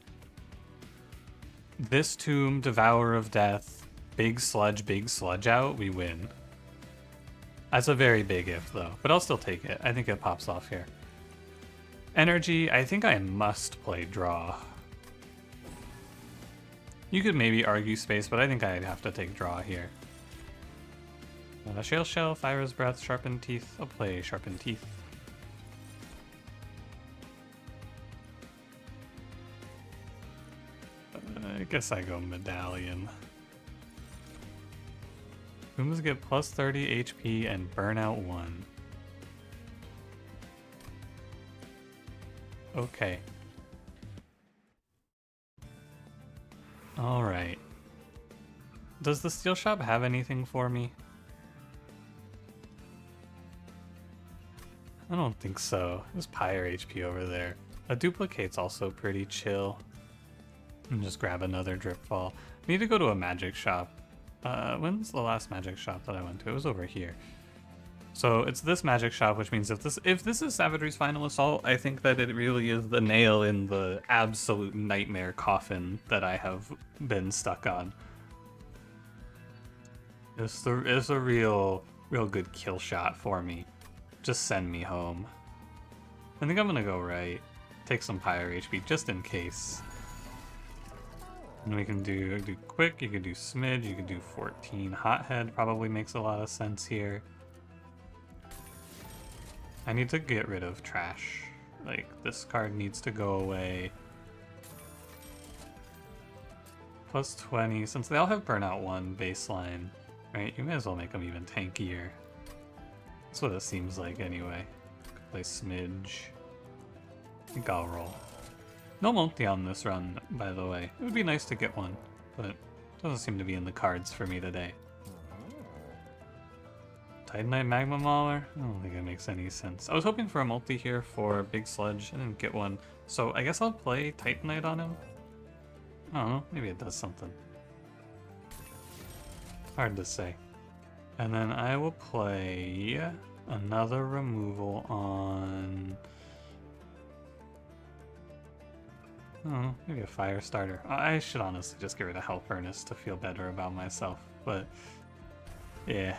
this tomb, Devourer of Death, big sludge out, we win. That's a very big if though, but I'll still take it. I think it pops off here. Energy, I think I must play draw. You could maybe argue space, but I think I'd have to take draw here. Shale Shell, Pyre's Breath, Sharpened Teeth. I'll play Sharpened Teeth. I guess I go Medallion. Tombs get plus 30 HP and burnout 1. Okay. Alright. Does the steel shop have anything for me? I don't think so. There's Pyre HP over there. A duplicate's also pretty chill. And just grab another drip fall. I need to go to a magic shop. When's the last magic shop that I went to? It was over here. So it's this magic shop, which means if this is Savagery's final assault, I think that it really is the nail in the absolute nightmare coffin that I have been stuck on. It's a real good kill shot for me. Just send me home. I think I'm gonna go right. Take some Pyre HP just in case. And we can do quick, you can do smidge, you can do 14. Hothead probably makes a lot of sense here. I need to get rid of trash. Like, this card needs to go away. Plus 20, since they all have burnout 1 baseline, right? You may as well make them even tankier. That's what it seems like anyway. Play smidge. I think I'll roll. No multi on this run, by the way. It would be nice to get one, but it doesn't seem to be in the cards for me today. Titanite Magma Mauler? I don't think it makes any sense. I was hoping for a multi here for Big Sludge. I didn't get one. So I guess I'll play Titanite on him. I don't know. Maybe it does something. Hard to say. And then I will play another removal on... Oh, maybe a fire starter. I should honestly just get rid of Hell Furnace to feel better about myself, but yeah.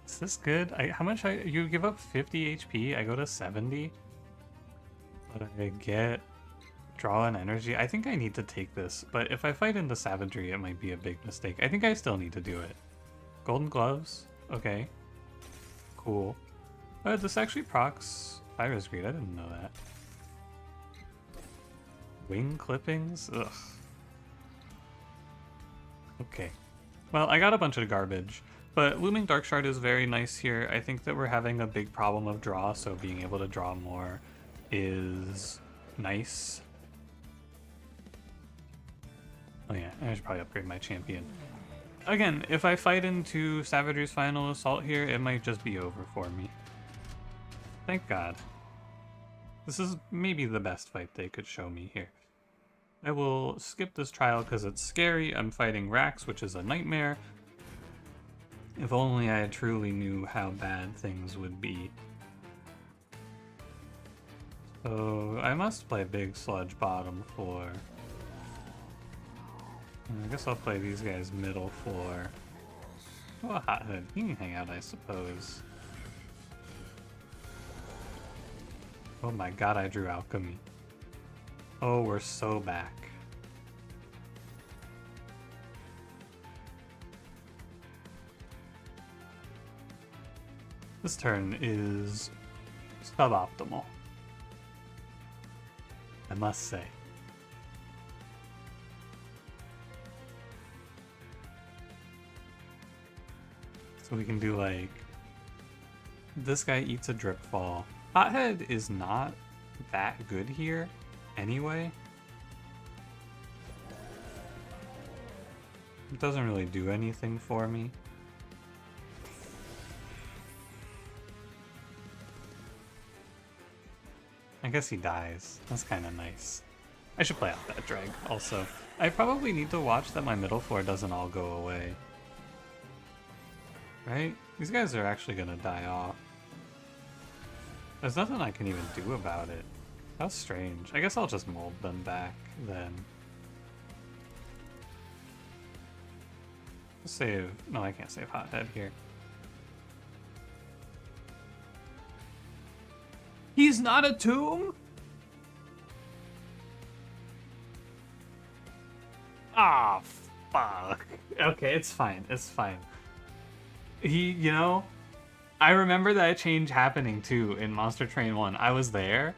Is this good? How much you give up 50 HP? I go to 70. But I get draw an energy. I think I need to take this, but if I fight into Savagery, it might be a big mistake. I think I still need to do it. Golden Gloves. Okay. Cool. This actually procs Pyre's Greed. I didn't know that. Wing clippings? Ugh. Okay. Well, I got a bunch of garbage, but Looming Dark Shard is very nice here. I think that we're having a big problem of draw, so being able to draw more is nice. Oh yeah, I should probably upgrade my champion. Again, if I fight into Savagery's final assault here, it might just be over for me. Thank God. This is maybe the best fight they could show me here. I will skip this trial because it's scary. I'm fighting Rax, which is a nightmare. If only I truly knew how bad things would be. So I must play Big Sludge bottom floor. I guess I'll play these guys middle floor. Oh, a Hothead. He can hang out, I suppose. Oh my god, I drew Alchemy. Oh, we're so back. This turn is suboptimal, I must say. So we can do like, this guy eats a drip fall. Hothead is not that good here anyway. It doesn't really do anything for me. I guess he dies. That's kind of nice. I should play out that drag also. I probably need to watch that my middle floor doesn't all go away. Right? These guys are actually gonna die off. There's nothing I can even do about it. That's strange. I guess I'll just mold them back then. Save. No, I can't save Hothead here. He's not a tomb? Ah, fuck. Okay, it's fine. It's fine. You know, I remember that change happening too in Monster Train 1. I was there.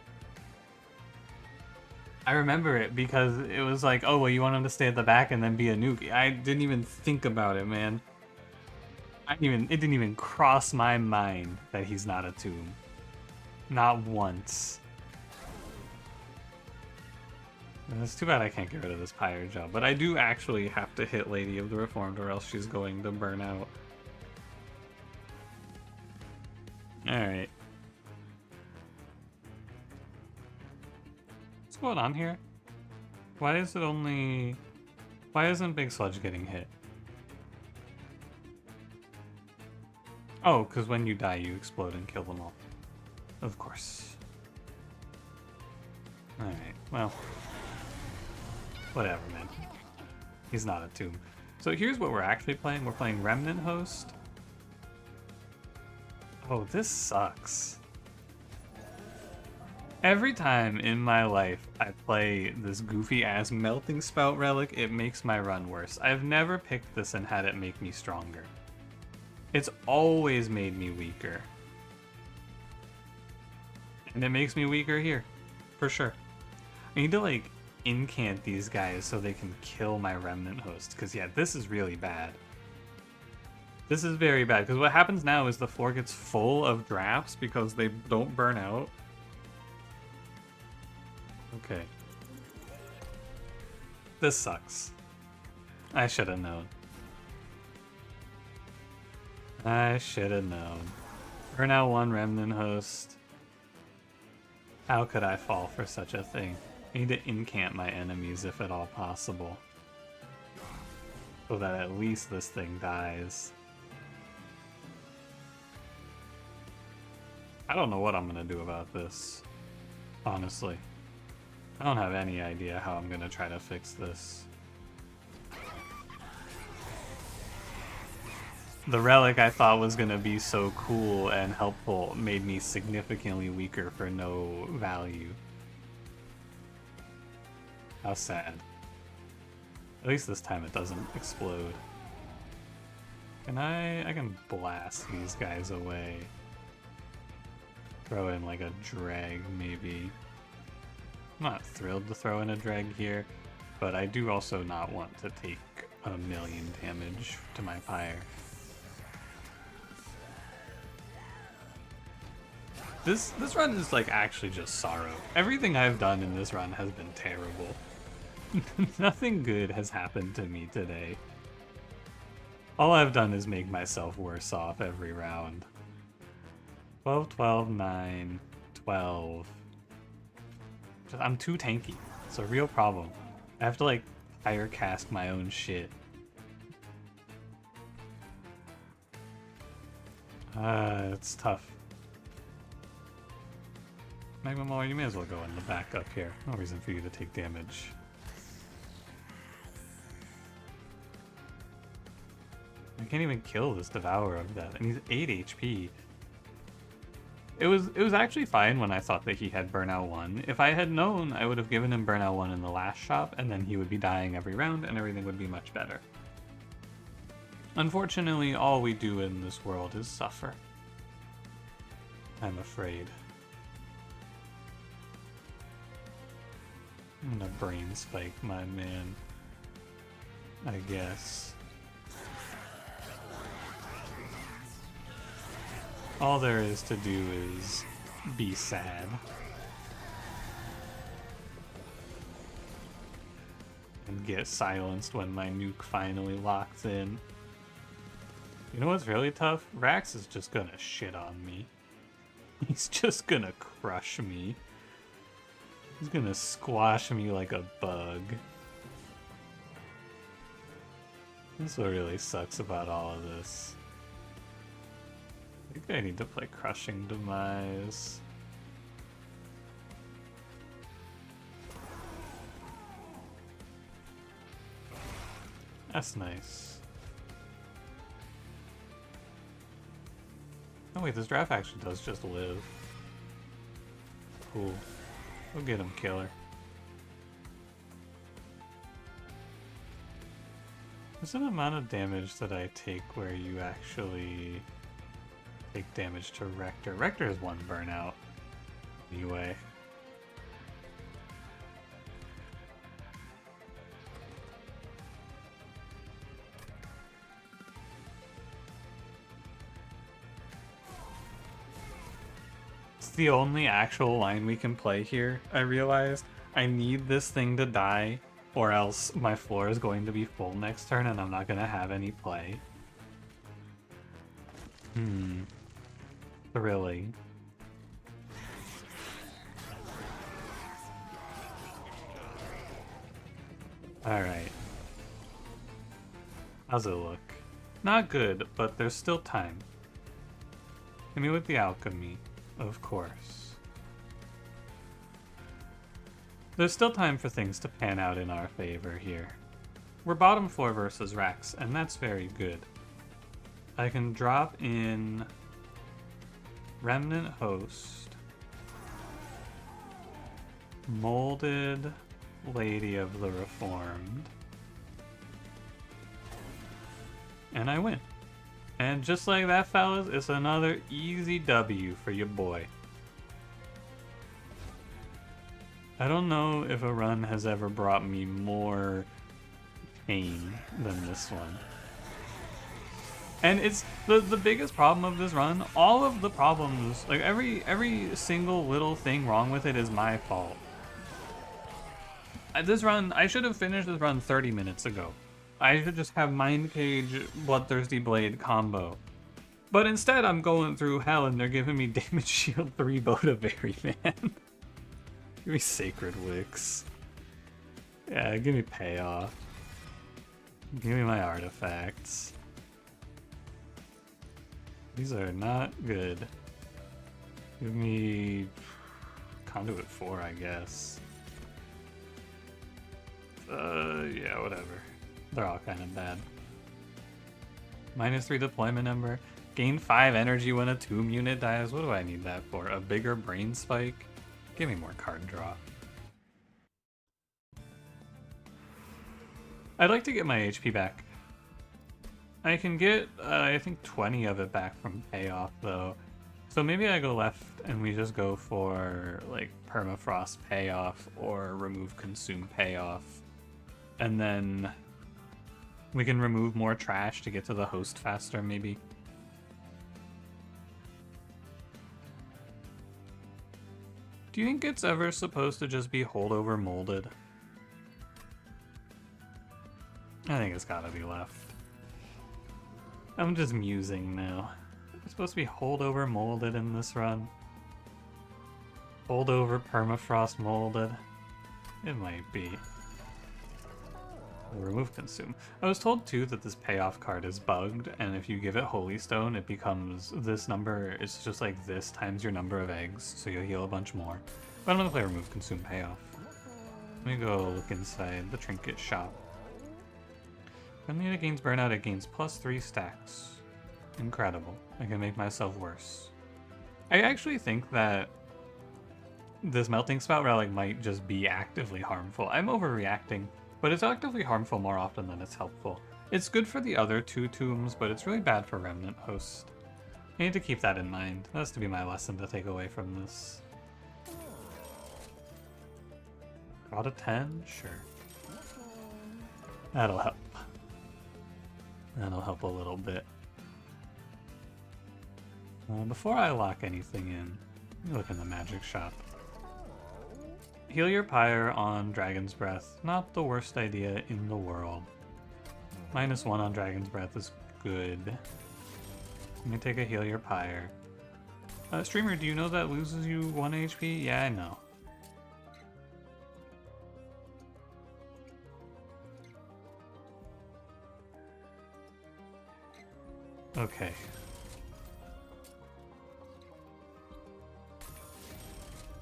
I remember it because it was like, oh, well, you want him to stay at the back and then be a nuke. I didn't even think about it, man. It didn't even cross my mind that he's not a tomb. Not once. And it's too bad I can't get rid of this Pyre job, but I do actually have to hit Lady of the Reformed or else she's going to burn out. Alright. What's going on here? Why is it only... Why isn't Big Sludge getting hit? Oh, because when you die, you explode and kill them all. Of course. Alright, well... Whatever, man. He's not a tomb. So here's what we're actually playing. We're playing Remnant Host. Oh, this sucks. Every time in my life I play this goofy-ass Melting Spout relic, it makes my run worse. I've never picked this and had it make me stronger. It's always made me weaker. And it makes me weaker here, for sure. I need to, like, incant these guys so they can kill my Remnant Host, because, yeah, this is really bad. This is very bad, because what happens now is the floor gets full of drafts because they don't burn out. Okay. This sucks. I should have known. I should have known. Burn out one Remnant Host. How could I fall for such a thing? I need to incant my enemies if at all possible. So that at least this thing dies. I don't know what I'm gonna do about this, honestly. I don't have any idea how I'm gonna try to fix this. The relic I thought was gonna be so cool and helpful made me significantly weaker for no value. How sad. At least this time it doesn't explode. I can blast these guys away. Throw in like a drag, maybe. I'm not thrilled to throw in a drag here, but I do also not want to take 1,000,000 damage to my Pyre. This run is like actually just sorrow. Everything I've done in this run has been terrible. Nothing good has happened to me today. All I've done is make myself worse off every round. 12, 12, 9, 12. I'm too tanky. It's a real problem. I have to like Pyre cast my own shit. It's tough. Magma Mauler, you may as well go in the back up here. No reason for you to take damage. I can't even kill this Devourer of Death, and he's 8 HP. It was actually fine when I thought that he had Burnout 1. If I had known, I would have given him Burnout 1 in the last shop, and then he would be dying every round, and everything would be much better. Unfortunately, all we do in this world is suffer. I'm afraid. I'm gonna brain spike my man, I guess. All there is to do is be sad. and get silenced when my nuke finally locks in. You know what's really tough? Rax is just gonna shit on me. He's just gonna crush me. He's gonna squash me like a bug. That's what really sucks about all of this. I think I need to play Crushing Demise. That's nice. Oh wait, this draft actually does just live. Cool. We'll get him, killer. There's an amount of damage that I take where you actually take damage to Rector. Rector is one burnout. Anyway. It's the only actual line we can play here, I realized. I need this thing to die, or else my floor is going to be full next turn and I'm not going to have any play. Really? Alright. How's it look? Not good, but there's still time. Hit me with the alchemy, of course. There's still time for things to pan out in our favor here. We're bottom floor versus Rax, and that's very good. I can drop in Remnant Host, Molded Lady of the Reformed, and I win. And just like that, fellas, it's another easy W for your boy. I don't know if a run has ever brought me more pain than this one. And it's the biggest problem of this run, all of the problems, like every single little thing wrong with it is my fault. This run, I should have finished this run 30 minutes ago. I should just have Mind Cage, Bloodthirsty Blade combo. But instead I'm going through hell and they're giving me Damage Shield 3 Bodaberry, man. Give me Sacred Wicks. Yeah, give me Payoff. Give me my artifacts. These are not good. Give me Conduit 4, I guess. Yeah, whatever. They're all kind of bad. -3 deployment number. Gain 5 energy when a tomb unit dies. What do I need that for? A bigger brain spike? Give me more card draw. I'd like to get my HP back. I can get, I think 20 of it back from Payoff, though. So maybe I go left and we just go for, like, Permafrost Payoff or Remove Consume Payoff. And then we can remove more trash to get to the host faster, maybe. Do you think it's ever supposed to just be holdover molded? I think it's gotta be left. I'm just musing now. It's supposed to be holdover molded in this run. Holdover permafrost molded. It might be. Remove consume. I was told too that this payoff card is bugged, and if you give it Holy Stone, it becomes this number. It's just like this times your number of eggs, so you'll heal a bunch more. But I'm gonna play remove consume payoff. Let me go look inside the trinket shop. When it gains burnout, it gains +3 stacks. Incredible. I can make myself worse. I actually think that this melting spout relic might just be actively harmful. I'm overreacting, but it's actively harmful more often than it's helpful. It's good for the other 2 tombs, but it's really bad for Remnant Host. I need to keep that in mind. That has to be my lesson to take away from this. Got a 10? Sure. That'll help. That'll help a little bit. Before I lock anything in, let me look in the magic shop. Heal your Pyre on Dragon's Breath. Not the worst idea in the world. -1 on Dragon's Breath is good. Let me take a heal your Pyre. Streamer, do you know that loses you 1 HP? Yeah, I know. Okay.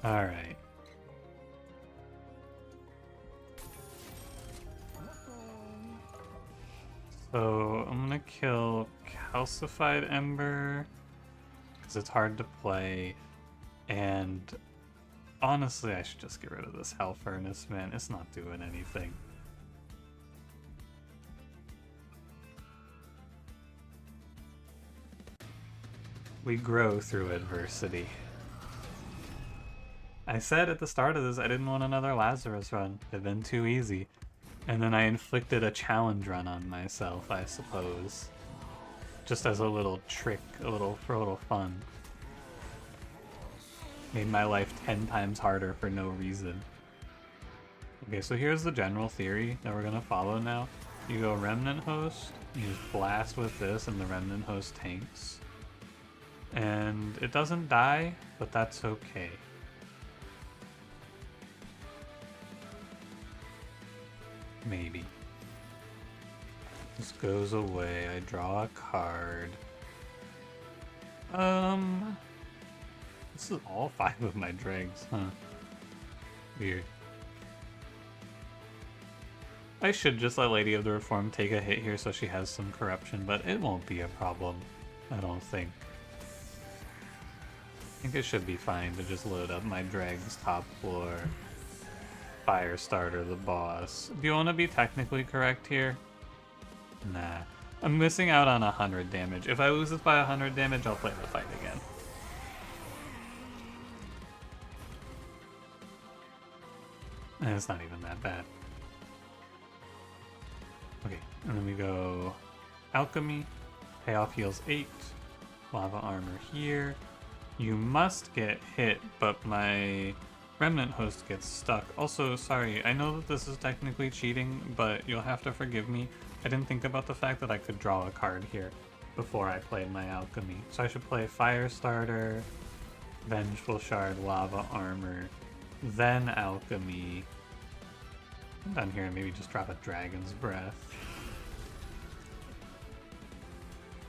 Alright. So I'm gonna kill Calcified Ember because it's hard to play, and honestly I should just get rid of this Hell Furnace, man. It's not doing anything. We grow through adversity. I said at the start of this I didn't want another Lazarus run. It'd been too easy. And then I inflicted a challenge run on myself, I suppose. Just as a little trick, for a little fun. Made my life 10 times harder for no reason. Okay, so here's the general theory that we're gonna follow now. You go Remnant Host, you just blast with this, and the Remnant Host tanks. And it doesn't die, but that's okay. Maybe. This goes away. I draw a card. This is all 5 of my dregs, huh? Weird. I should just let Lady of the Reform take a hit here so she has some corruption, but it won't be a problem, I don't think. I think it should be fine to just load up my dregs top floor. Firestarter the boss. Do you want to be technically correct here? Nah. I'm missing out on 100 damage. If I lose this by 100 damage, I'll play the fight again. And it's not even that bad. Okay, and then we go Alchemy. Payoff heals 8. Lava armor here. You must get hit, but my Remnant Host gets stuck. Also, sorry, I know that this is technically cheating, but you'll have to forgive me. I didn't think about the fact that I could draw a card here before I played my Alchemy. So I should play Firestarter, Vengeful Shard, Lava Armor, then Alchemy. And down here, maybe just drop a Dragon's Breath.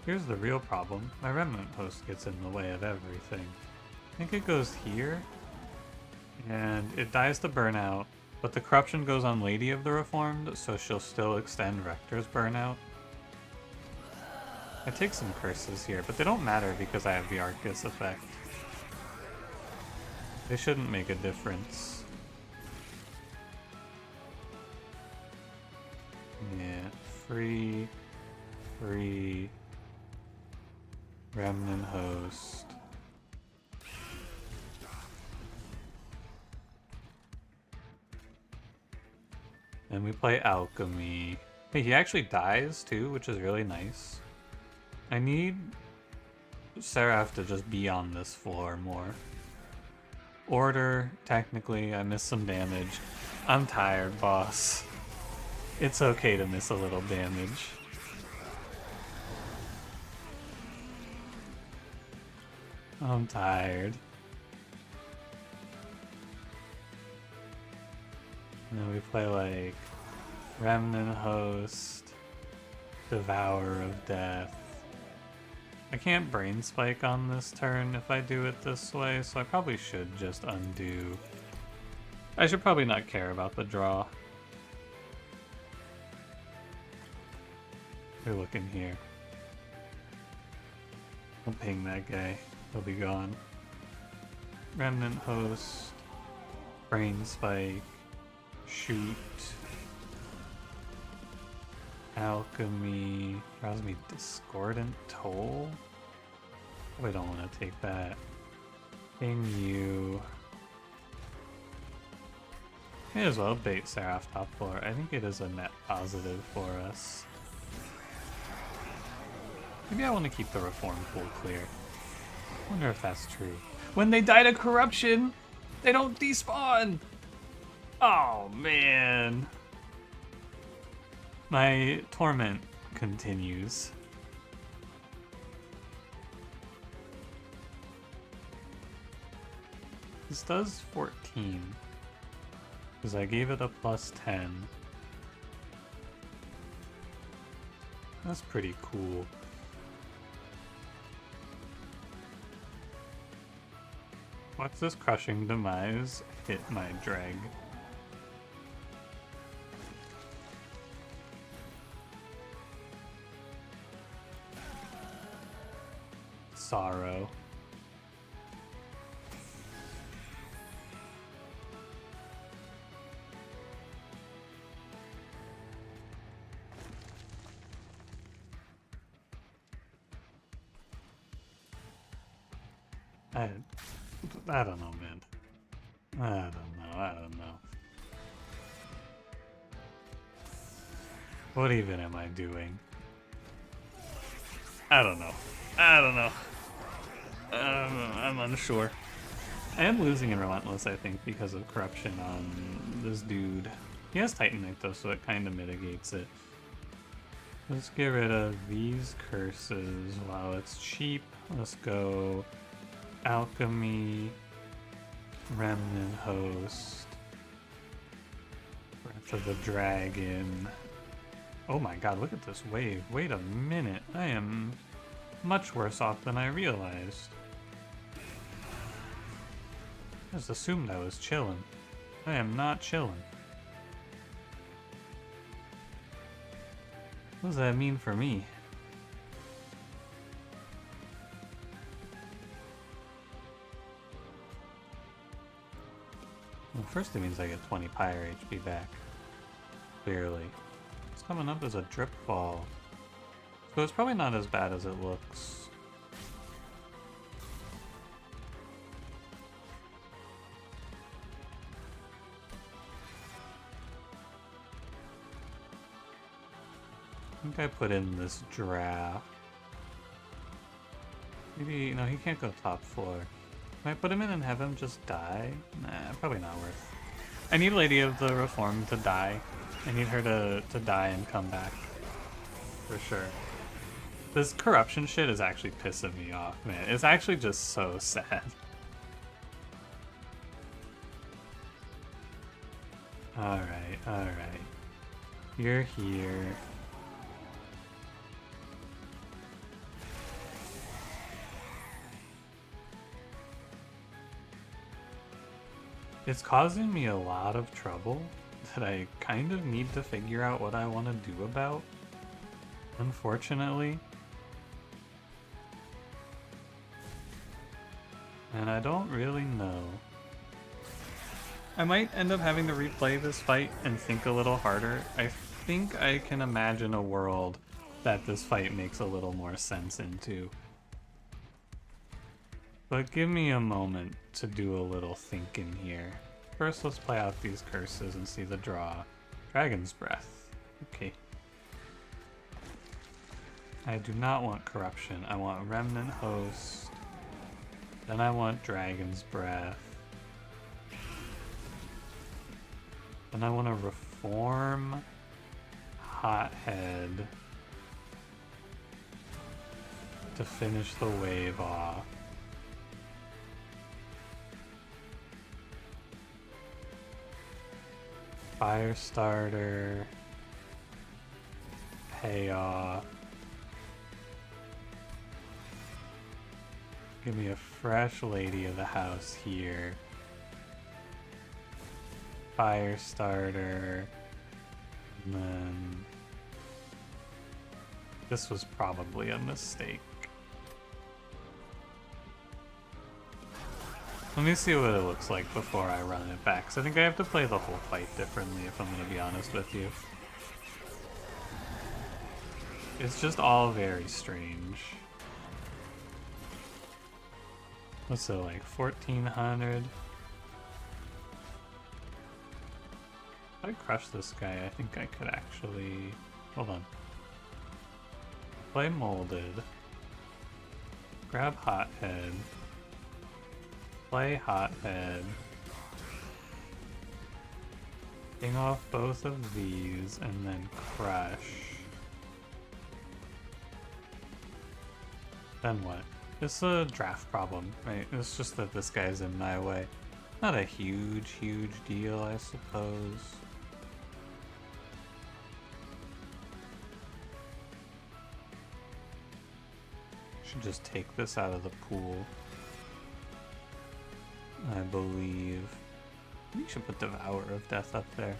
Here's the real problem. My Remnant Host gets in the way of everything. I think it goes here. And it dies to Burnout, but the corruption goes on Lady of the Reformed, so she'll still extend Rector's Burnout. I take some curses here, but they don't matter because I have the Arcus effect. They shouldn't make a difference. Yeah, free, Remnant Host. And we play Alchemy. Hey, he actually dies too, which is really nice. I need Seraph to just be on this floor more. Order, technically, I missed some damage. I'm tired, boss. It's okay to miss a little damage. I'm tired. And then we play like Remnant Host, Devourer of Death. I can't Brain Spike on this turn if I do it this way, so I probably should just undo. I should probably not care about the draw. We're looking here. I'll ping that guy. He'll be gone. Remnant Host, Brain Spike, Shoot, Alchemy, draws me Discordant Toll. Oh, I don't want to take that. Ping you. May as well bait Seraph top floor. I think it is a net positive for us. Maybe I want to keep the Reform pool clear. I wonder if that's true. When they die to corruption, they don't despawn! Oh, man. My torment continues. This does 14. Because I gave it a plus 10. That's pretty cool. Watch this crushing demise hit my drag. Sorrow. I don't know, man. I don't know. What even am I doing? I don't know. I'm unsure. I am losing in Relentless, I think, because of corruption on this dude. He has Titanite though, so it kind of mitigates it. Let's get rid of these curses while it's cheap. Let's go Alchemy, Remnant Host, Breath of the Dragon. Oh my god, look at this wave. Wait a minute. I am much worse off than I realized. I just assumed I was chilling. I am not chilling. What does that mean for me? Well, first it means I get 20 Pyre HP back. Clearly. What's coming up is a drip ball. So it's probably not as bad as it looks. I think I put in this draft. Maybe, no, he can't go top floor. Can I put him in and have him just die? Nah, probably not worth. I need Lady of the Reform to die. I need her to die and come back. For sure. This corruption shit is actually pissing me off, man. It's actually just so sad. Alright. You're here. It's causing me a lot of trouble that I kind of need to figure out what I want to do about, unfortunately. And I don't really know. I might end up having to replay this fight and think a little harder. I think I can imagine a world that this fight makes a little more sense into. But give me a moment to do a little thinking here. First, let's play out these curses and see the draw. Dragon's Breath. Okay. I do not want Corruption. I want Remnant Host. Then I want Dragon's Breath. Then I want to Reform Hothead to finish the wave off. Firestarter, Payoff. Give me a fresh Lady of the House here. Firestarter. And then this was probably a mistake. Let me see what it looks like before I run it back, because I think I have to play the whole fight differently if I'm going to be honest with you. It's just all very strange. What's it like, 1400? If I crush this guy, I think I could actually... Hold on. Play Molded. Grab Hothead. Play Hothead. Ping off both of these and then crush. Then what? It's a draft problem, right? It's just that this guy's in my way. Not a huge deal, I suppose. Should just take this out of the pool. I believe. We should put Devourer of Death up there.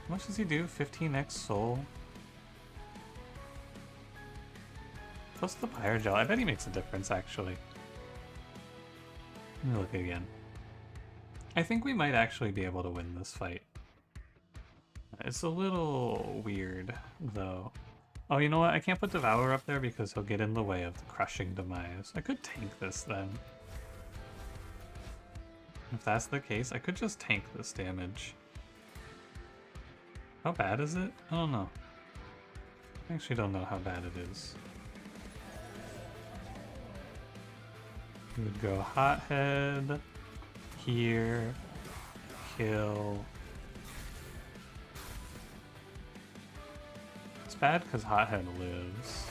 How much does he do? 15x soul? Plus the Pyre gel. I bet he makes a difference, actually. Let me look again. I think we might actually be able to win this fight. It's a little weird, though. Oh, you know what? I can't put Devour up there because he'll get in the way of the crushing demise. I could tank this, then. If that's the case, I could just tank this damage. How bad is it? I don't know. I actually don't know how bad it is. We would go Hothead, here, kill. It's bad because Hothead lives.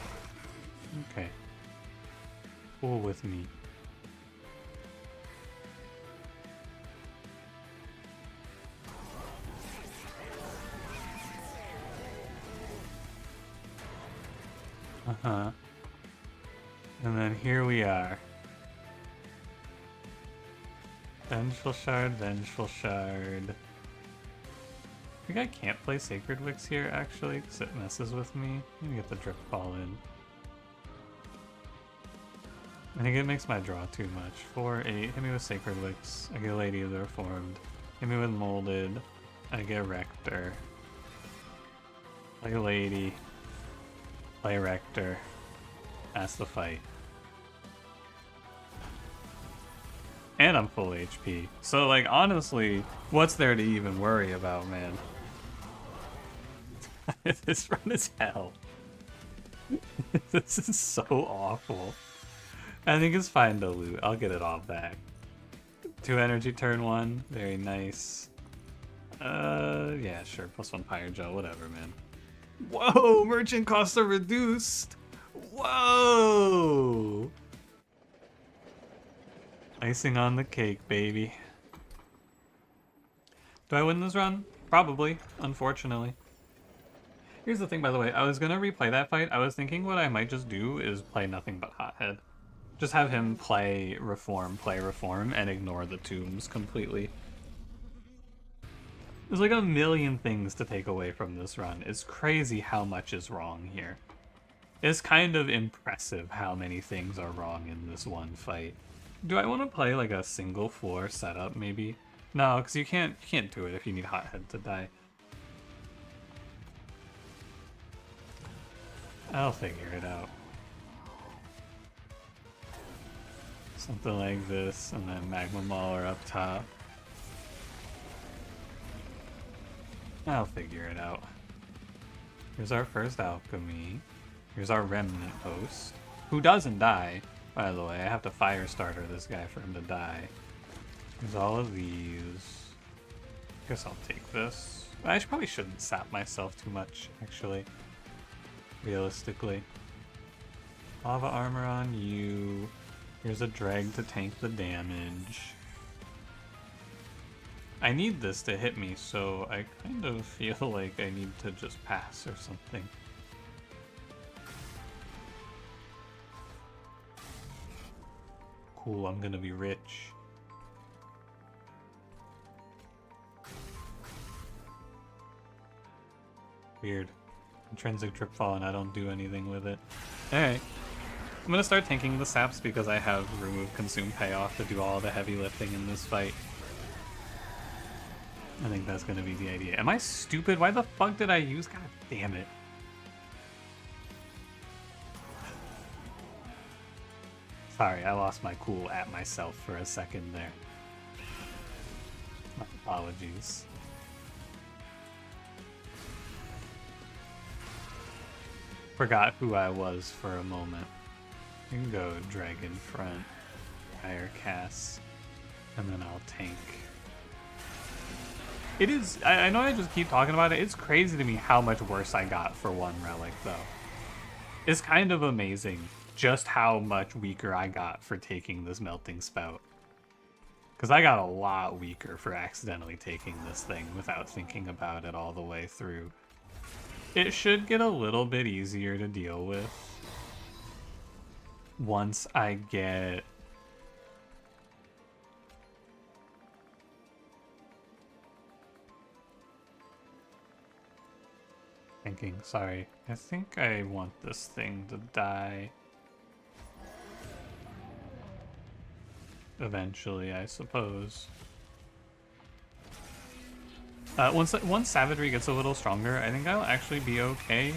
Okay. Cool with me. Uh-huh. And then here we are. Vengeful Shard, Vengeful Shard. I think I can't play Sacred Wicks here, actually, because it messes with me. Let me get the Drip Ball in. I think it makes my draw too much. 4, 8, hit me with Sacred Wicks. I get Lady of the Reformed. Hit me with Molded. I get Rector. Play Lady. Play Rector. That's the fight. And I'm full HP. So, like, honestly, what's there to even worry about, man? This run is hell. This is so awful. I think it's fine to loot. I'll get it all back. 2 energy turn 1. Very nice. Yeah, sure. +1 Pyre Gel. Whatever, man. Whoa! Merchant costs are reduced! Whoa! Icing on the cake, baby. Do I win this run? Probably, unfortunately. Here's the thing, by the way. I was gonna replay that fight. I was thinking what I might just do is play nothing but Hothead. Just have him play Reform, and ignore the tombs completely. There's like a million things to take away from this run. It's crazy how much is wrong here. It's kind of impressive how many things are wrong in this one fight. Do I want to play like a single floor setup maybe? No, because you can't do it if you need Hothead to die. I'll figure it out. Something like this, and then Magma Mauler up top. I'll figure it out. Here's our first alchemy. Here's our remnant host, who doesn't die. By the way, I have to fire starter this guy for him to die. There's all of these. Guess I'll take this. I probably shouldn't sap myself too much, actually. Realistically. Lava armor on you. Here's a drag to tank the damage. I need this to hit me, so I kind of feel like I need to just pass or something. Cool, I'm gonna be rich. Weird. Intrinsic Drip Fall and I don't do anything with it. Alright. I'm gonna start tanking the saps because I have Remove, Consume, Payoff to do all the heavy lifting in this fight. I think that's gonna be the idea. Am I stupid? Why the fuck did I use? God damn it. Sorry, I lost my cool at myself for a second there. My apologies. Forgot who I was for a moment. You can go Dragon Front, Fire Cast, and then I'll tank. It is, I know I just keep talking about it. It's crazy to me how much worse I got for one relic, though. It's kind of amazing just how much weaker I got for taking this melting spout. Because I got a lot weaker for accidentally taking this thing without thinking about it all the way through. It should get a little bit easier to deal with once I get... Sorry. I think I want this thing to die. Eventually, I suppose. Once Savagery gets a little stronger, I think I'll actually be okay.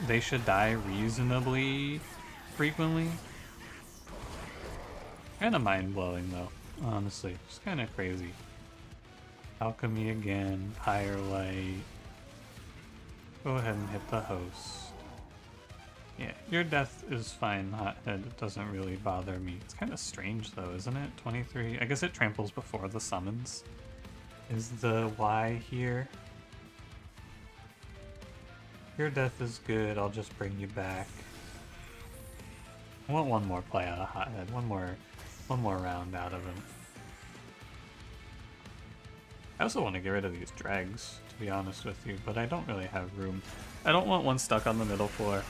They should die reasonably frequently. Kind of mind-blowing, though, honestly. It's kind of crazy. Alchemy again, Pyre light. Go ahead and hit the host. Yeah, your death is fine, Hothead. It doesn't really bother me. It's kind of strange, though, isn't it? 23. I guess it tramples before the summons. Is the Y here? Your death is good. I'll just bring you back. I want one more play out of Hothead. One more round out of him. I also want to get rid of these dregs, to be honest with you, but I don't really have room. I don't want one stuck on the middle floor.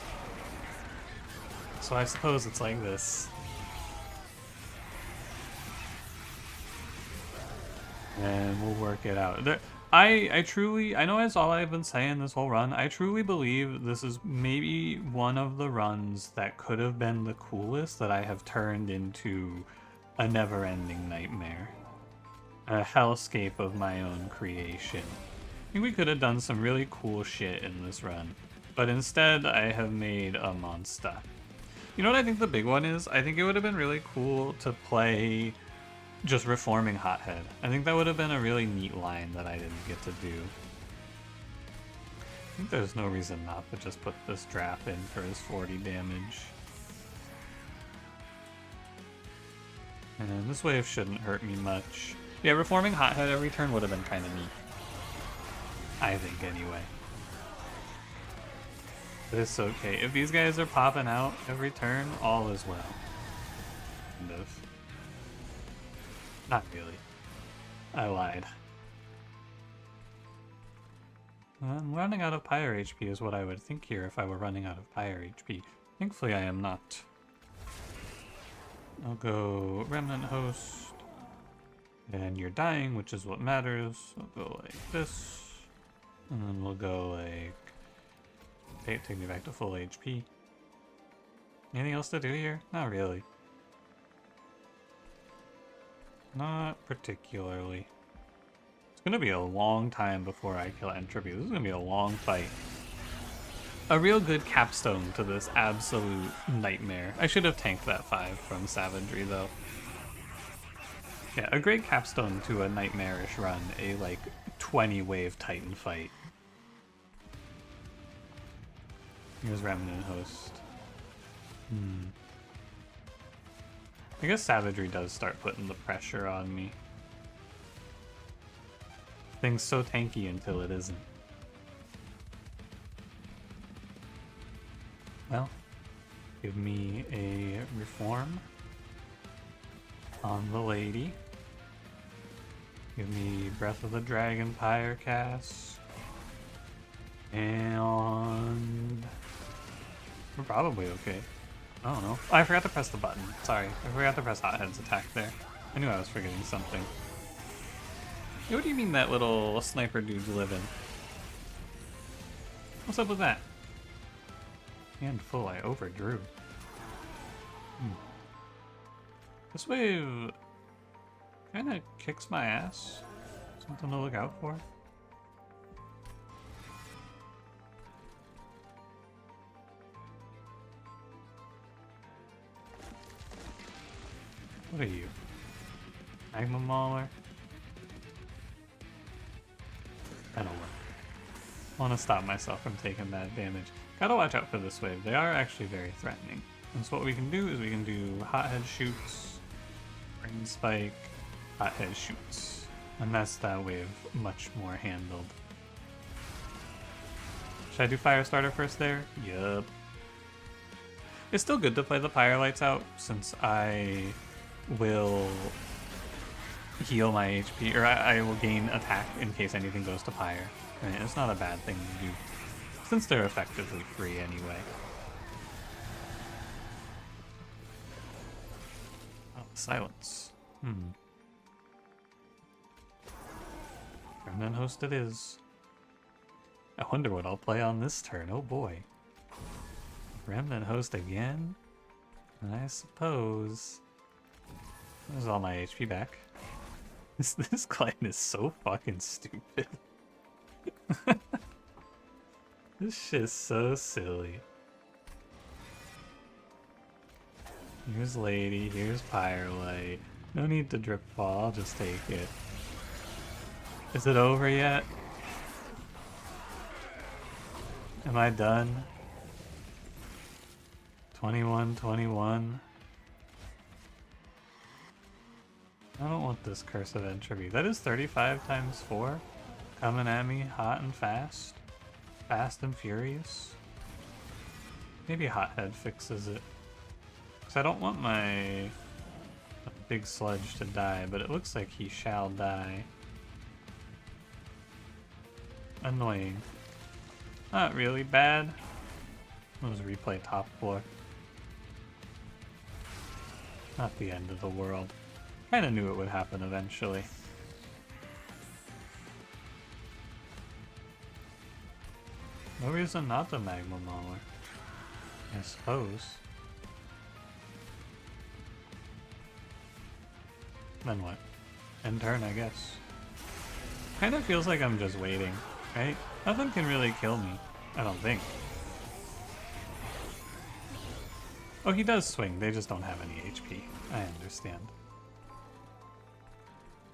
So I suppose it's like this. And we'll work it out. I truly, I know that's all I've been saying this whole run. I truly believe this is maybe one of the runs that could have been the coolest that I have turned into a never-ending nightmare. A hellscape of my own creation. I think we could have done some really cool shit in this run, but instead I have made a monster. You know what I think the big one is? I think it would have been really cool to play just reforming Hothead. I think that would have been a really neat line that I didn't get to do. I think there's no reason not to just put this draft in for his 40 damage. And this wave shouldn't hurt me much. Yeah, reforming Hothead every turn would have been kind of neat. I think, anyway. But it's okay. If these guys are popping out every turn, all is well. Kind of. Not really. I lied. I'm running out of Pyre HP is what I would think here if I were running out of Pyre HP. Thankfully I am not. I'll go Remnant Host. And you're dying, which is what matters. I'll go like this. And then we'll go like... Take me back to full HP. Anything else to do here? Not really. Not particularly. It's gonna be a long time before I kill Entropy. This is gonna be a long fight. A real good capstone to this absolute nightmare. I should have tanked that 5 from Savagery though. Yeah, a great capstone to a nightmarish run. A like 20 wave Titan fight. Here's Remnant Host. I guess Savagery does start putting the pressure on me. Thing's so tanky until it isn't. Well, give me a reform on the lady. Give me Breath of the Dragon Pyre cast. And we're probably okay. I don't know. Oh, I forgot to press the button. Sorry. I forgot to press Hothead's attack there. I knew I was forgetting something. Hey, what do you mean that little sniper dude's living? What's up with that? Hand full, I overdrew. This wave kind of kicks my ass. Something to look out for. What are you? Magma Mauler? That'll work. I want to stop myself from taking that damage. Gotta watch out for this wave. They are actually very threatening. And so what we can do is we can do Hothead shoots, Brain Spike, Hothead shoots. And that's that wave much more handled. Should I do Firestarter first there? Yup. It's still good to play the Pyre lights out since I will heal my HP, or I will gain attack in case anything goes to Pyre. I mean, it's not a bad thing to do since they're effectively free anyway. Oh, silence. Remnant Host it is. I wonder what I'll play on this turn. Oh boy. Remnant Host again? I suppose. There's all my HP back. This client is so fucking stupid. This shit's so silly. Here's Lady, here's Firelight. No need to drip fall, I'll just take it. Is it over yet? Am I done? 21. I don't want this Curse of Entropy. That is 35 times 4. Coming at me hot and fast. Fast and furious. Maybe Hothead fixes it. Because I don't want my big sludge to die, but it looks like he shall die. Annoying. Not really bad. Let's replay top floor. Not the end of the world. Kinda knew it would happen eventually. No reason not to Magma Mauler, I suppose. Then what? End turn, I guess. Kinda feels like I'm just waiting, right? Nothing can really kill me, I don't think. Oh, he does swing, they just don't have any HP. I understand.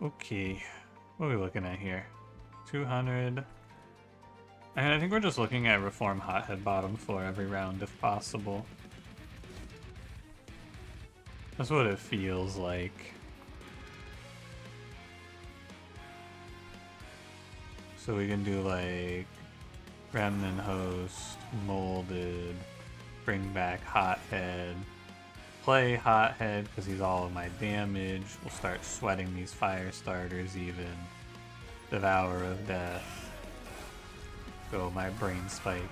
Okay, what are we looking at here? 200. And I think we're just looking at Reform Hothead bottom floor every round if possible. That's what it feels like. So we can do like Remnant Host, Molded, bring back Hothead, play Hothead because he's all of my damage. We'll start sweating these fire starters even. Devour of Death. Go my Brain Spike.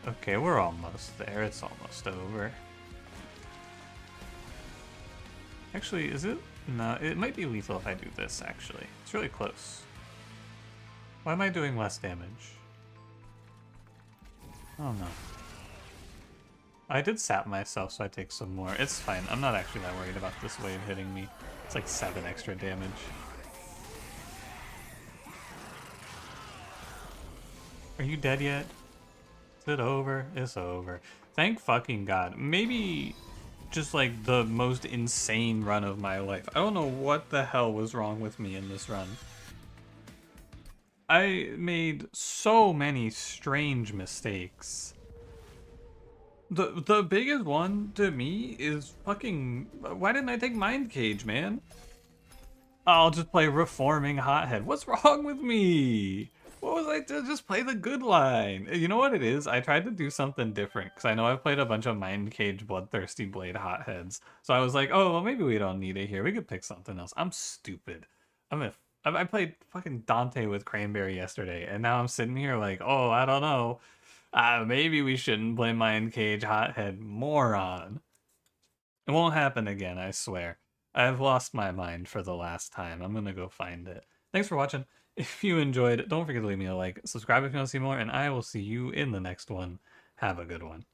Okay, we're almost there. It's almost over. Actually, is it? No, it might be lethal if I do this, actually. It's really close. Why am I doing less damage? Oh no. I did sap myself, so I take some more. It's fine. I'm not actually that worried about this wave hitting me. It's like 7 extra damage. Are you dead yet? Is it over? It's over. Thank fucking God. Maybe just like the most insane run of my life. I don't know what the hell was wrong with me in this run. I made so many strange mistakes. The biggest one to me is fucking... Why didn't I take Mind Cage, man? I'll just play Reforming Hothead. What's wrong with me? What was I to just play the good line? You know what it is? I tried to do something different because I know I've played a bunch of Mind Cage Bloodthirsty Blade Hotheads. So I was like, oh, well, maybe we don't need it here. We could pick something else. I'm stupid. I played fucking Dante with Cranberry yesterday, and now I'm sitting here like, oh, I don't know. Maybe we shouldn't play Mind Cage Hothead. Moron. It won't happen again, I swear. I've lost my mind for the last time. I'm gonna go find it. Thanks for watching. If you enjoyed, don't forget to leave me a like, subscribe if you want to see more, and I will see you in the next one. Have a good one.